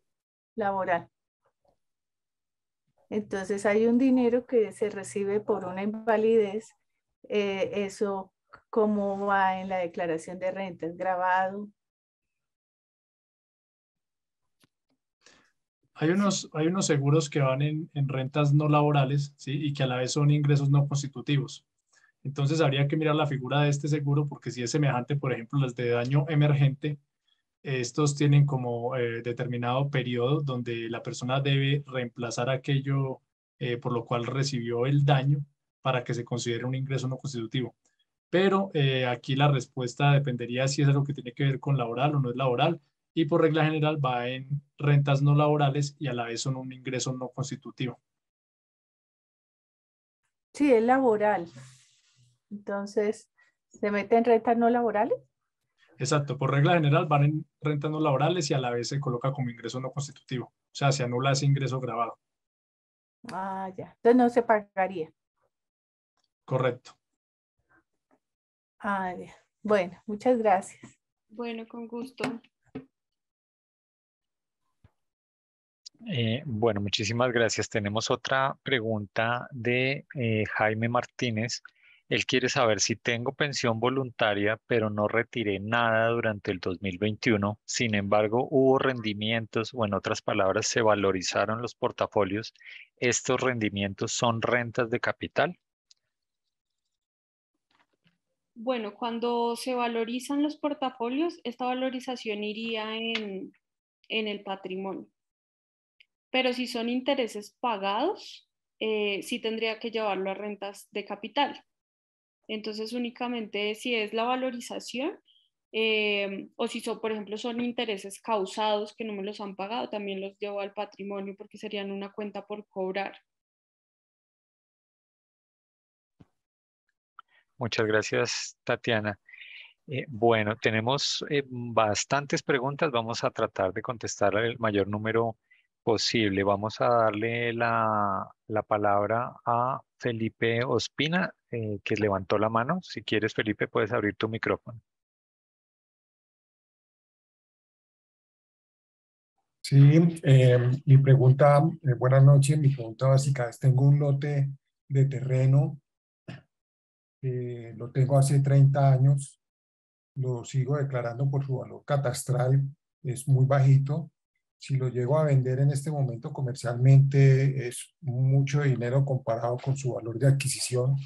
laboral. Entonces hay un dinero que se recibe por una invalidez. Eso, ¿cómo va en la declaración de rentas? ¿Grabado? Hay unos seguros que van en rentas no laborales, ¿sí? Y que a la vez son ingresos no constitutivos. Entonces habría que mirar la figura de este seguro porque si es semejante, por ejemplo, las de daño emergente, estos tienen como determinado periodo donde la persona debe reemplazar aquello por lo cual recibió el daño para que se considere un ingreso no constitutivo. Pero aquí la respuesta dependería si es algo que tiene que ver con laboral o no es laboral y por regla general va en rentas no laborales y a la vez son un ingreso no constitutivo. Sí, es laboral. Entonces, ¿se mete en rentas no laborales? Exacto, por regla general van en rentas no laborales y a la vez se coloca como ingreso no constitutivo. O sea, se anula ese ingreso grabado. Ah, ya. Entonces no se pagaría. Correcto. Ah, ya. Bueno, muchas gracias. bueno, con gusto. Bueno, muchísimas gracias. Tenemos otra pregunta de Jaime Martínez. Él quiere saber si tengo pensión voluntaria, pero no retiré nada durante el 2021. Sin embargo, hubo rendimientos, o en otras palabras, se valorizaron los portafolios. ¿Estos rendimientos son rentas de capital? Bueno, cuando se valorizan los portafolios, esta valorización iría en el patrimonio. Pero si son intereses pagados, sí tendría que llevarlo a rentas de capital. Entonces, únicamente si es la valorización o si son, por ejemplo, son intereses causados que no me los han pagado, también los llevo al patrimonio porque serían una cuenta por cobrar. Muchas gracias, Tatiana. Bueno, tenemos bastantes preguntas. Vamos a tratar de contestar el mayor número posible. Vamos a darle la palabra a Felipe Ospina, que levantó la mano. Si quieres, Felipe, puedes abrir tu micrófono. Sí, mi pregunta, buenas noches, mi pregunta básica es, tengo un lote de terreno, lo tengo hace 30 años, lo sigo declarando por su valor catastral, es muy bajito. Si lo llego a vender en este momento comercialmente es mucho dinero comparado con su valor de adquisición.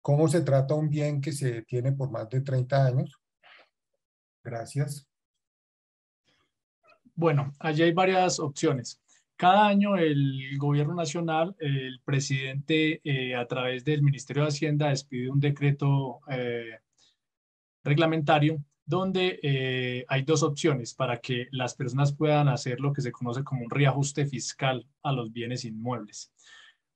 ¿Cómo se trata un bien que se tiene por más de 30 años? Gracias. Bueno, allí hay varias opciones. Cada año el gobierno nacional, el presidente a través del Ministerio de Hacienda expide un decreto reglamentario donde hay dos opciones para que las personas puedan hacer lo que se conoce como un reajuste fiscal a los bienes inmuebles.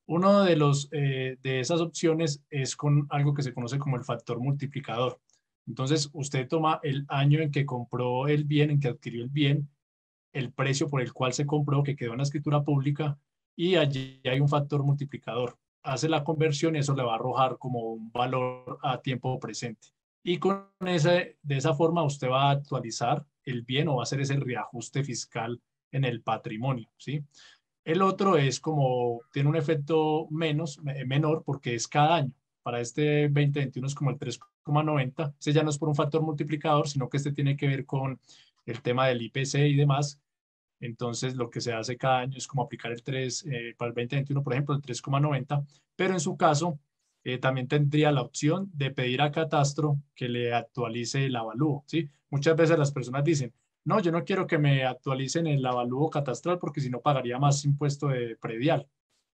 Uno de esas opciones es con algo que se conoce como el factor multiplicador. Entonces, usted toma el año en que compró el bien, en que adquirió el bien, el precio por el cual se compró, que quedó en la escritura pública, y allí hay un factor multiplicador. Hace la conversión y eso le va a arrojar como un valor a tiempo presente. Y de esa forma usted va a actualizar el bien o va a hacer ese reajuste fiscal en el patrimonio, ¿sí? El otro es como, tiene un efecto menor porque es cada año. Para este 2021 es como el 3,90. Ese ya no es por un factor multiplicador, sino que este tiene que ver con el tema del IPC y demás. Entonces, lo que se hace cada año es como aplicar el 3, para el 2021, por ejemplo, el 3,90, pero en su caso, también tendría la opción de pedir a Catastro que le actualice el avalúo, ¿sí? Muchas veces las personas dicen, no, yo no quiero que me actualicen el avalúo catastral porque si no pagaría más impuesto de predial,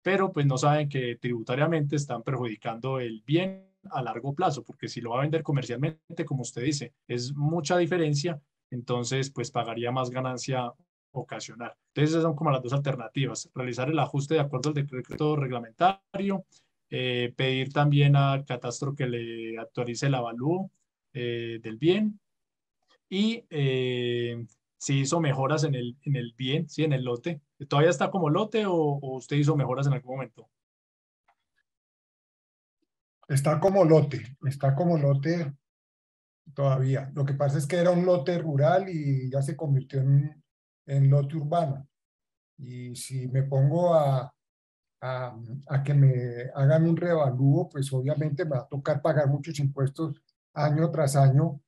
pero pues no saben que tributariamente están perjudicando el bien a largo plazo, porque si lo va a vender comercialmente, como usted dice, es mucha diferencia, entonces pues pagaría más ganancia ocasional. Entonces esas son como las dos alternativas, realizar el ajuste de acuerdo al decreto reglamentario, pedir también al catastro que le actualice el avalúo del bien y si hizo mejoras en el bien, sí, en el lote. ¿Todavía está como lote o usted hizo mejoras en algún momento? Está como lote todavía. Lo que pasa es que era un lote rural y ya se convirtió en lote urbano. Y si me pongo a que me hagan un revalúo, pues obviamente me va a tocar pagar muchos impuestos año tras año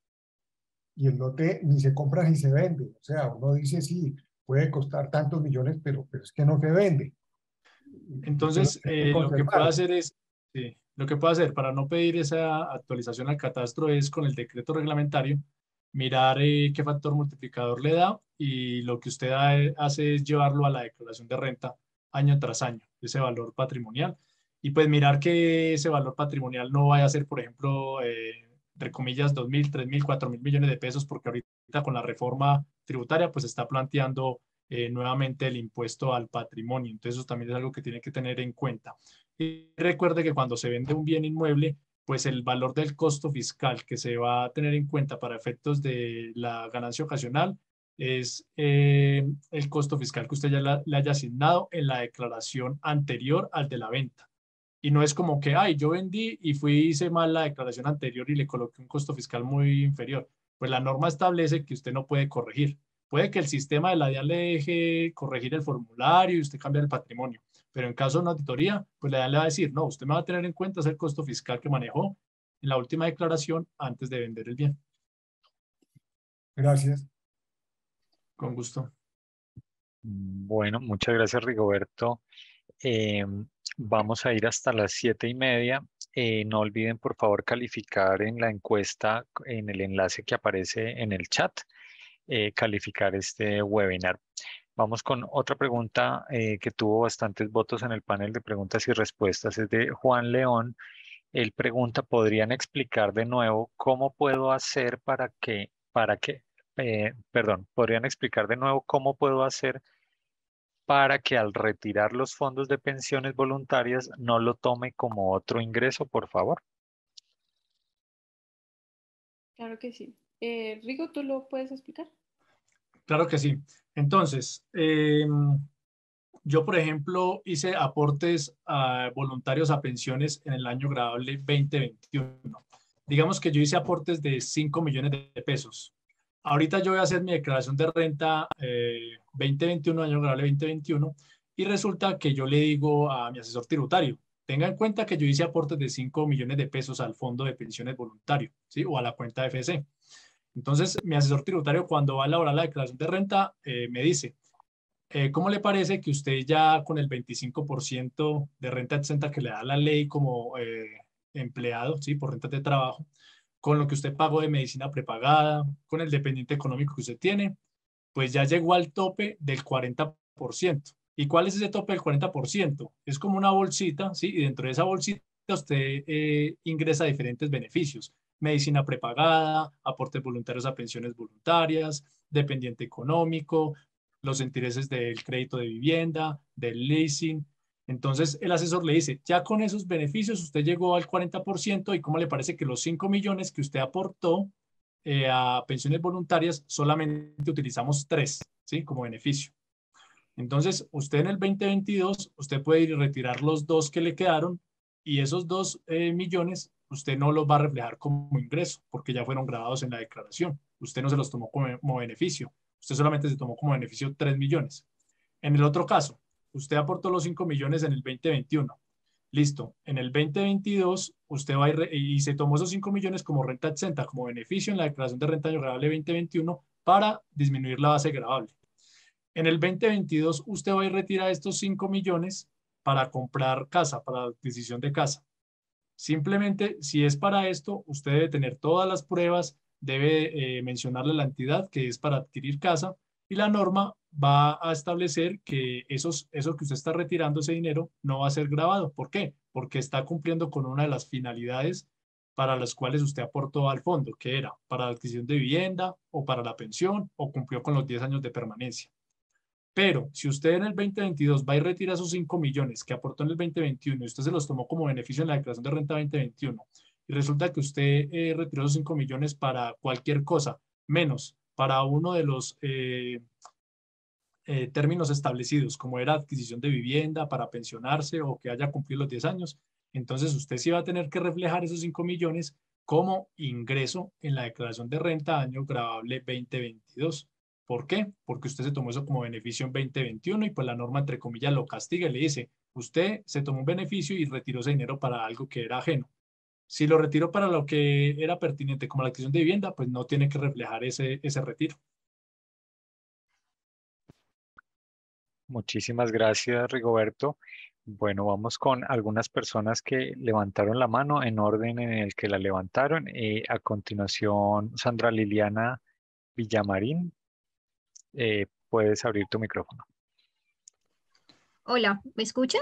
y el lote ni se compra ni se vende. O sea, uno dice, sí, puede costar tantos millones, pero es que no se vende. Usted lo Entonces, tiene que lo que puedo conservar. hacer es, sí, lo que puedo hacer para no pedir esa actualización al catastro es con el decreto reglamentario, mirar qué factor multiplicador le da y lo que usted hace es llevarlo a la declaración de renta año tras año, ese valor patrimonial. Y pues mirar que ese valor patrimonial no vaya a ser, por ejemplo, entre comillas, 2.000, 3.000, 4.000 millones de pesos, porque ahorita con la reforma tributaria pues está planteando nuevamente el impuesto al patrimonio. Entonces, eso también es algo que tiene que tener en cuenta. Y recuerde que cuando se vende un bien inmueble, pues el valor del costo fiscal que se va a tener en cuenta para efectos de la ganancia ocasional es el costo fiscal que usted ya le haya asignado en la declaración anterior al de la venta. Y no es como que, ay, yo vendí y hice mal la declaración anterior y le coloqué un costo fiscal muy inferior. Pues la norma establece que usted no puede corregir. Puede que el sistema de la DIAN le deje corregir el formulario y usted cambie el patrimonio, pero en caso de una auditoría, pues la DIAN le va a decir, no, usted me va a tener en cuenta ese costo fiscal que manejó en la última declaración antes de vender el bien. Gracias. Con gusto. Bueno, muchas gracias, Rigoberto. Eh, Vamos a ir hasta las 7:30. No olviden, por favor, calificar en la encuesta, en el enlace que aparece en el chat, calificar este webinar. Vamos con otra pregunta que tuvo bastantes votos en el panel de preguntas y respuestas. Es de Juan León. Él pregunta, ¿podrían explicar de nuevo cómo puedo hacer podrían explicar de nuevo cómo puedo hacer para que al retirar los fondos de pensiones voluntarias no lo tome como otro ingreso, por favor? Claro que sí. Rigo, ¿tú lo puedes explicar? Claro que sí. Entonces, yo, por ejemplo, hice aportes voluntarios a pensiones en el año grabable 2021. Digamos que yo hice aportes de 5 millones de pesos. Ahorita yo voy a hacer mi declaración de renta 2021, año grabable 2021, y resulta que yo le digo a mi asesor tributario, tenga en cuenta que yo hice aportes de 5 millones de pesos al fondo de pensiones voluntario, ¿sí? O a la cuenta de FC. Entonces, mi asesor tributario, cuando va a elaborar la declaración de renta, me dice, ¿cómo le parece que usted ya con el 25% de renta exenta que le da la ley como empleado, ¿sí? Por rentas de trabajo, con lo que usted pagó de medicina prepagada, con el dependiente económico que usted tiene, pues ya llegó al tope del 40%. ¿Y cuál es ese tope del 40%? Es como una bolsita, ¿sí? Y dentro de esa bolsita usted ingresa diferentes beneficios. Medicina prepagada, aportes voluntarios a pensiones voluntarias, dependiente económico, los intereses del crédito de vivienda, del leasing. Entonces el asesor le dice, ya con esos beneficios usted llegó al 40% y cómo le parece que los 5 millones que usted aportó a pensiones voluntarias solamente utilizamos 3, ¿sí? Como beneficio. Entonces, usted en el 2022, usted puede ir y retirar los 2 que le quedaron y esos 2 millones usted no los va a reflejar como ingreso porque ya fueron grabados en la declaración. Usted no se los tomó como beneficio. Usted solamente se tomó como beneficio 3 millones. En el otro caso, usted aportó los 5 millones en el 2021. Listo, en el 2022 usted va y se tomó esos 5 millones como renta exenta, como beneficio en la declaración de renta año gravable 2021 para disminuir la base gravable. En el 2022 usted va y retira estos 5 millones para comprar casa, para adquisición de casa. Simplemente, si es para esto, usted debe tener todas las pruebas, debe mencionarle a la entidad que es para adquirir casa y la norma va a establecer que eso que usted está retirando, ese dinero, no va a ser gravado. ¿Por qué? Porque está cumpliendo con una de las finalidades para las cuales usted aportó al fondo, que era para la adquisición de vivienda o para la pensión o cumplió con los 10 años de permanencia. Pero si usted en el 2022 va y retira esos 5 millones que aportó en el 2021 y usted se los tomó como beneficio en la declaración de renta 2021 y resulta que usted retiró esos 5 millones para cualquier cosa, menos para uno de los términos establecidos, como era adquisición de vivienda, para pensionarse o que haya cumplido los 10 años, entonces usted sí va a tener que reflejar esos 5 millones como ingreso en la declaración de renta año gravable 2022. ¿Por qué? Porque usted se tomó eso como beneficio en 2021 y pues la norma, entre comillas, lo castiga y le dice, usted se tomó un beneficio y retiró ese dinero para algo que era ajeno. Si lo retiró para lo que era pertinente, como la adquisición de vivienda, pues no tiene que reflejar ese retiro. Muchísimas gracias, Rigoberto. Bueno, vamos con algunas personas que levantaron la mano en orden en el que la levantaron. A continuación, Sandra Liliana Villamarín, puedes abrir tu micrófono. Hola, ¿me escuchan?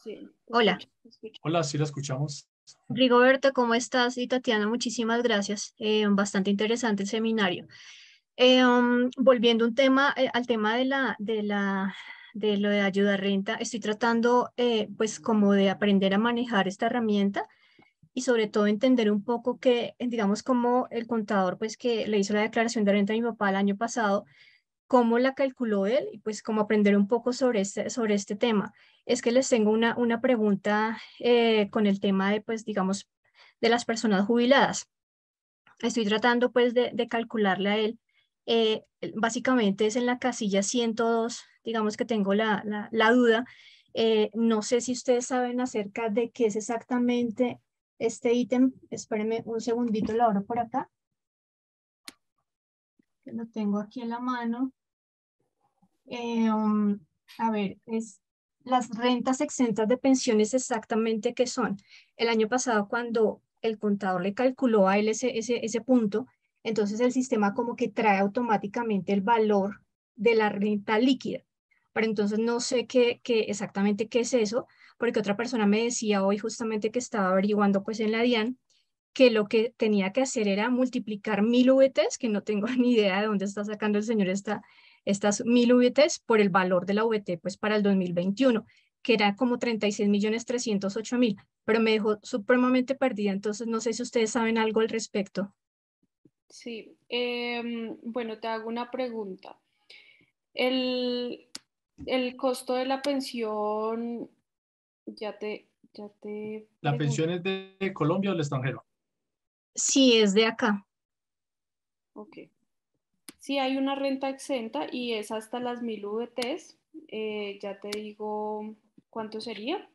Sí. Hola. Hola, sí la escuchamos. Rigoberto, ¿cómo estás? Y Tatiana, muchísimas gracias. Bastante interesante el seminario. Volviendo al tema de lo de ayuda a renta, estoy tratando pues como de aprender a manejar esta herramienta y sobre todo entender un poco que, digamos, como el contador pues que le hizo la declaración de renta a mi papá el año pasado, cómo la calculó él y pues como aprender un poco sobre este tema. Es que les tengo una pregunta con el tema de pues digamos de las personas jubiladas. Estoy tratando pues de calcularle a él. Básicamente es en la casilla 102, digamos que tengo la duda. No sé si ustedes saben acerca de qué es exactamente este ítem. Espérenme un segundito, lo abro por acá. Lo tengo aquí en la mano. A ver, es las rentas exentas de pensiones exactamente qué son. El año pasado cuando el contador le calculó a él ese punto, entonces el sistema como que trae automáticamente el valor de la renta líquida. Pero entonces no sé exactamente qué es eso, porque otra persona me decía hoy justamente que estaba averiguando pues en la DIAN que lo que tenía que hacer era multiplicar 1000 VTs, que no tengo ni idea de dónde está sacando el señor estas 1000 VTs por el valor de la VT pues para el 2021, que era como 36.308.000, pero me dejó supremamente perdida, entonces no sé si ustedes saben algo al respecto. Sí, bueno, te hago una pregunta. El costo de la pensión, ¿La pensión es de Colombia o del extranjero? Sí, es de acá. Ok. Sí, hay una renta exenta y es hasta las 1000 VTs. Ya te digo cuánto sería.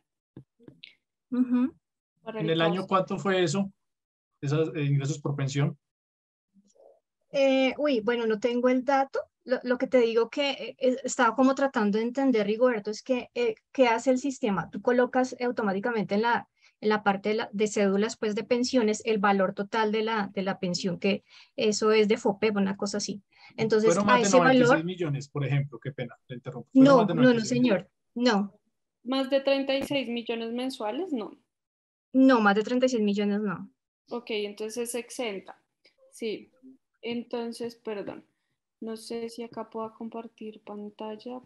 ¿En el año cuánto fue eso? Esos ingresos por pensión. Bueno, no tengo el dato. Lo que te digo que estaba como tratando de entender, Rigoberto, es que ¿qué hace el sistema? Tú colocas automáticamente en la parte de cédulas pues, de pensiones el valor total de la pensión, que eso es de FOPEP, una cosa así. Entonces, fueron más de 96 millones, por ejemplo, qué pena, te interrumpo. No, señor, no. ¿Más de 36 millones mensuales? No. No, más de 36 millones no. Ok, entonces es exenta. Sí, entonces, perdón. No sé si acá puedo compartir pantalla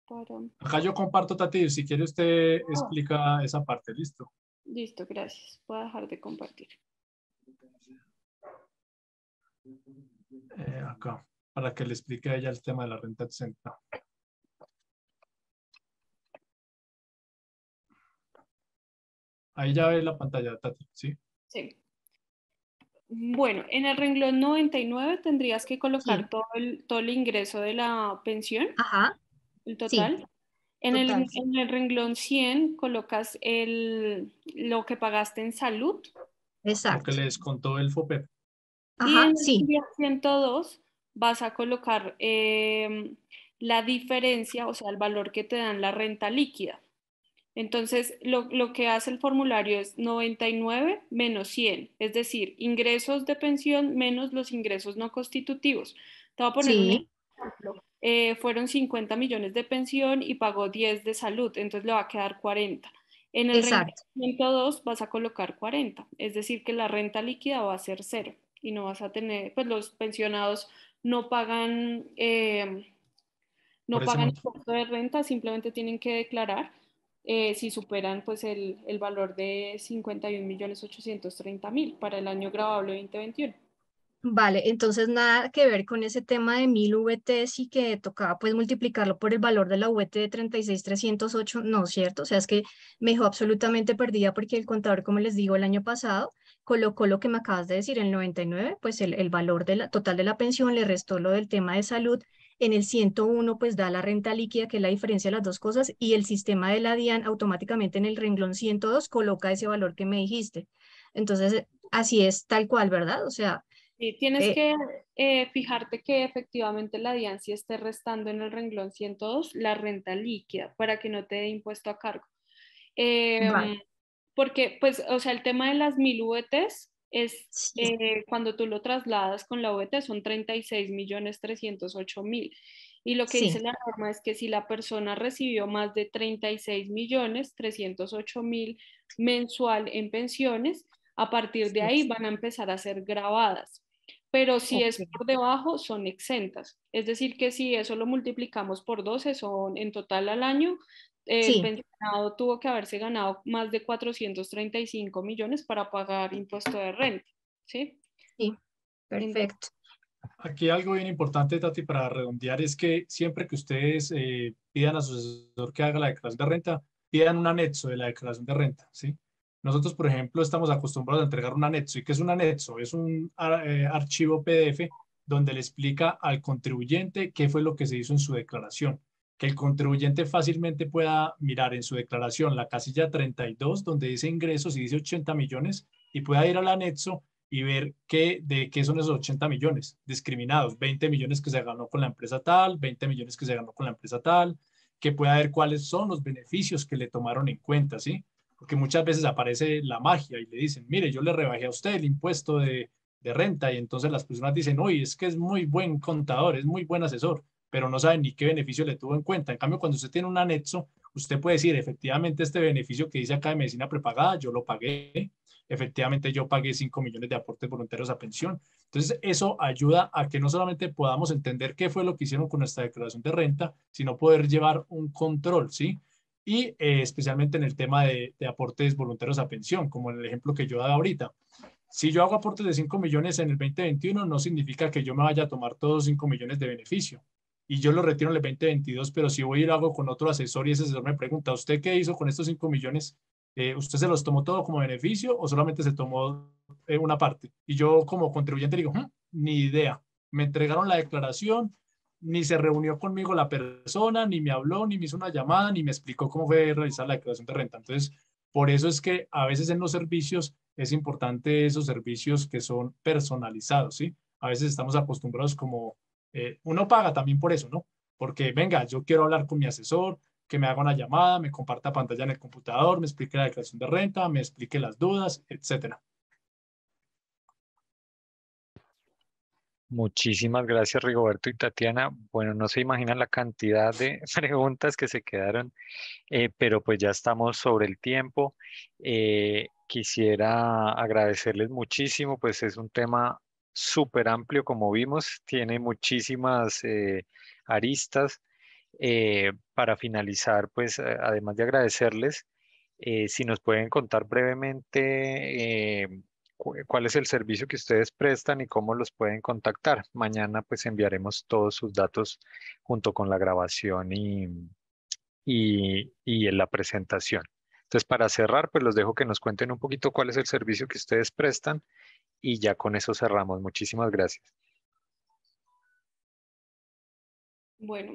para... Acá yo comparto, Tati, si quiere usted explica esa parte, ¿listo? Listo, gracias. Voy a dejar de compartir. Acá, para que le explique a ella el tema de la renta exenta. Ahí ya ve la pantalla, Tati, ¿sí? Sí. Bueno, en el renglón 99 tendrías que colocar todo el ingreso de la pensión, Ajá. el total. Sí. Total. En el renglón 100 colocas lo que pagaste en salud. Lo que Exacto. les contó el FOPEP. Y Ajá, en sí, el 102 vas a colocar la diferencia, o sea, el valor que te dan la renta líquida. Entonces, lo que hace el formulario es 99 menos 100, es decir, ingresos de pensión menos los ingresos no constitutivos. Te voy a poner un sí, ejemplo. Fueron 50 millones de pensión y pagó 10 de salud, entonces le va a quedar 40. En el renglón exacto. 102 vas a colocar 40, es decir, que la renta líquida va a ser cero y no vas a tener, pues los pensionados no pagan, Por no ese pagan monto. impuesto de renta, simplemente tienen que declarar si superan pues el valor de 51.830.000 para el año grabable 2021. Vale, entonces nada que ver con ese tema de 1000 VTs y que tocaba pues multiplicarlo por el valor de la VT de 36.308, no, ¿cierto? O sea, es que me dejó absolutamente perdida porque el contador, como les digo, el año pasado colocó lo que me acabas de decir, el 99, pues el valor de total de la pensión, le restó lo del tema de salud, en el 101 pues da la renta líquida, que es la diferencia de las dos cosas, y el sistema de la DIAN automáticamente en el renglón 102 coloca ese valor que me dijiste. Entonces, así es tal cual, ¿verdad? O sea... Sí, tienes Eh, que fijarte que efectivamente la DIAN sí esté restando en el renglón 102 la renta líquida para que no te dé impuesto a cargo. vale, Porque, pues, o sea, el tema de las 1000 VTs es sí, cuando tú lo trasladas con la VT son 36.308.000. Y lo que dice sí, la norma es que si la persona recibió más de 36.308.000 mensual en pensiones, a partir de sí, ahí van a empezar a ser grabadas. Pero si ok, es por debajo, son exentas. Es decir, que si eso lo multiplicamos por 12, son en total al año el sí, pensionado tuvo que haberse ganado más de 435 millones para pagar impuesto de renta, ¿sí? sí, Entonces, perfecto. Aquí algo bien importante, Tati, para redondear es que siempre que ustedes pidan a su asesor que haga la declaración de renta, pidan un anexo de la declaración de renta, ¿sí? Nosotros, por ejemplo, estamos acostumbrados a entregar un anexo. ¿Y qué es un anexo? Es un archivo PDF donde le explica al contribuyente qué fue lo que se hizo en su declaración. Que el contribuyente fácilmente pueda mirar en su declaración la casilla 32, donde dice ingresos y dice 80 millones, y pueda ir al anexo y ver de qué son esos 80 millones discriminados, 20 millones que se ganó con la empresa tal, 20 millones que se ganó con la empresa tal, que pueda ver cuáles son los beneficios que le tomaron en cuenta, ¿sí? Porque muchas veces aparece la magia y le dicen, mire, yo le rebajé a usted el impuesto de renta y entonces las personas dicen, uy, es que es muy buen contador, es muy buen asesor, pero no saben ni qué beneficio le tuvo en cuenta. En cambio, cuando usted tiene un anexo, usted puede decir, efectivamente, este beneficio que dice acá de medicina prepagada, yo lo pagué, efectivamente yo pagué 5 millones de aportes voluntarios a pensión. Entonces, eso ayuda a que no solamente podamos entender qué fue lo que hicieron con nuestra declaración de renta, sino poder llevar un control, ¿sí? Y especialmente en el tema de aportes voluntarios a pensión, como en el ejemplo que yo he dado ahorita. Si yo hago aportes de 5 millones en el 2021, no significa que yo me vaya a tomar todos 5 millones de beneficio. Y yo lo retiro en el 2022, pero si voy y lo hago con otro asesor y ese asesor me pregunta, ¿usted qué hizo con estos 5 millones? ¿Usted se los tomó todo como beneficio o solamente se tomó una parte? Y yo como contribuyente digo, ni idea. Me entregaron la declaración, ni se reunió conmigo la persona, ni me habló, ni me hizo una llamada, ni me explicó cómo fue realizar la declaración de renta. Entonces, por eso es que a veces en los servicios es importante esos servicios que son personalizados, ¿sí? A veces estamos acostumbrados como, uno paga también por eso, ¿no? Porque, venga, yo quiero hablar con mi asesor, que me haga una llamada, me comparta pantalla en el computador, me explique la declaración de renta, me explique las dudas, etcétera. Muchísimas gracias, Rigoberto y Tatiana. Bueno, no se imaginan la cantidad de preguntas que se quedaron, pero pues ya estamos sobre el tiempo. Quisiera agradecerles muchísimo, pues es un tema súper amplio, como vimos, tiene muchísimas aristas. Para finalizar, pues además de agradecerles, si nos pueden contar brevemente cuál es el servicio que ustedes prestan y cómo los pueden contactar. Mañana pues enviaremos todos sus datos junto con la grabación y en la presentación. Entonces, para cerrar, pues los dejo que nos cuenten un poquito cuál es el servicio que ustedes prestan y ya con eso cerramos. Muchísimas gracias. Bueno,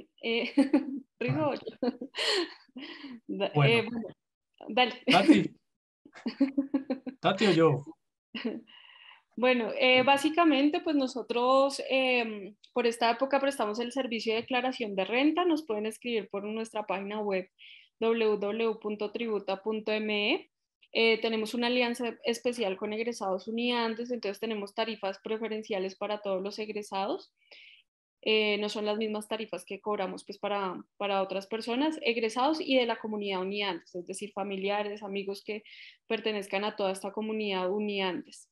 Rigo. Bueno, bueno, dale. Tati o yo. Bueno, básicamente pues nosotros por esta época prestamos el servicio de declaración de renta. Nos pueden escribir por nuestra página web www.tributa.me. Tenemos una alianza especial con egresados Uniandes, entonces tenemos tarifas preferenciales para todos los egresados. No son las mismas tarifas que cobramos pues, para otras personas, egresados y de la comunidad Uniandes, es decir, familiares, amigos que pertenezcan a toda esta comunidad Uniandes.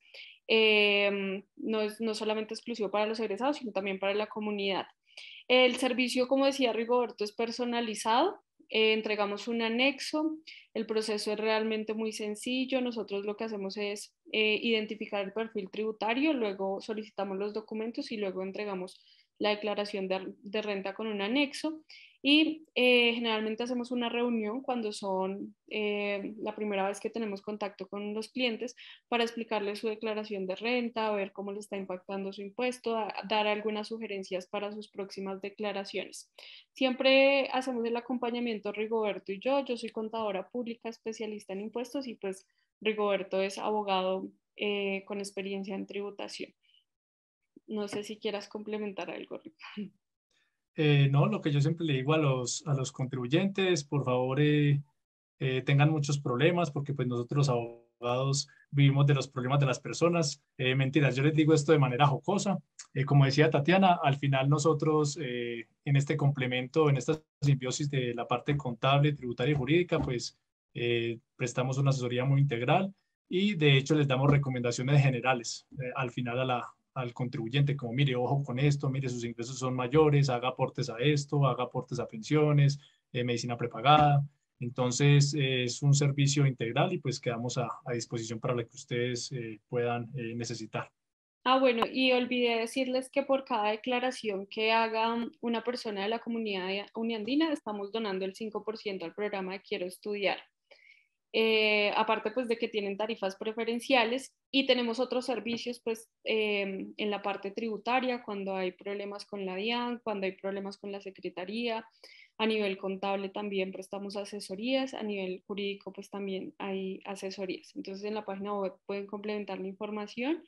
No solamente exclusivo para los egresados, sino también para la comunidad. El servicio, como decía Rigoberto, es personalizado. Entregamos un anexo, el proceso es realmente muy sencillo. Nosotros lo que hacemos es identificar el perfil tributario, luego solicitamos los documentos y luego entregamos la declaración de renta con un anexo. Y generalmente hacemos una reunión cuando son la primera vez que tenemos contacto con los clientes para explicarles su declaración de renta, ver cómo le está impactando su impuesto, dar algunas sugerencias para sus próximas declaraciones. Siempre hacemos el acompañamiento Rigoberto y yo. Yo soy contadora pública, especialista en impuestos, y pues Rigoberto es abogado con experiencia en tributación. No sé si quieras complementar algo, Rico. No, lo que yo siempre le digo a los contribuyentes, por favor, tengan muchos problemas, porque pues nosotros los abogados vivimos de los problemas de las personas. Mentiras, yo les digo esto de manera jocosa. Como decía Tatiana, al final nosotros en este complemento, en esta simbiosis de la parte contable, tributaria y jurídica, pues prestamos una asesoría muy integral y de hecho les damos recomendaciones generales al final al contribuyente, como mire, ojo con esto, mire, sus ingresos son mayores, haga aportes a esto, haga aportes a pensiones, medicina prepagada. Entonces es un servicio integral y pues quedamos a disposición para lo que ustedes puedan necesitar. Bueno, y olvidé decirles que por cada declaración que haga una persona de la comunidad uniandina, estamos donando el 5% al programa de Quiero Estudiar. Aparte pues de que tienen tarifas preferenciales, y tenemos otros servicios pues en la parte tributaria, cuando hay problemas con la DIAN, cuando hay problemas con la Secretaría. A nivel contable también prestamos asesorías, a nivel jurídico pues también hay asesorías. Entonces en la página web pueden complementar la información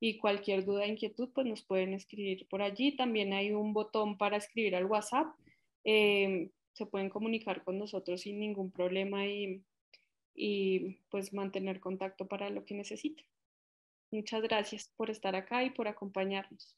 y cualquier duda, inquietud pues nos pueden escribir por allí. También hay un botón para escribir al WhatsApp, se pueden comunicar con nosotros sin ningún problema y pues mantener contacto para lo que necesiten. Muchas gracias por estar acá y por acompañarnos.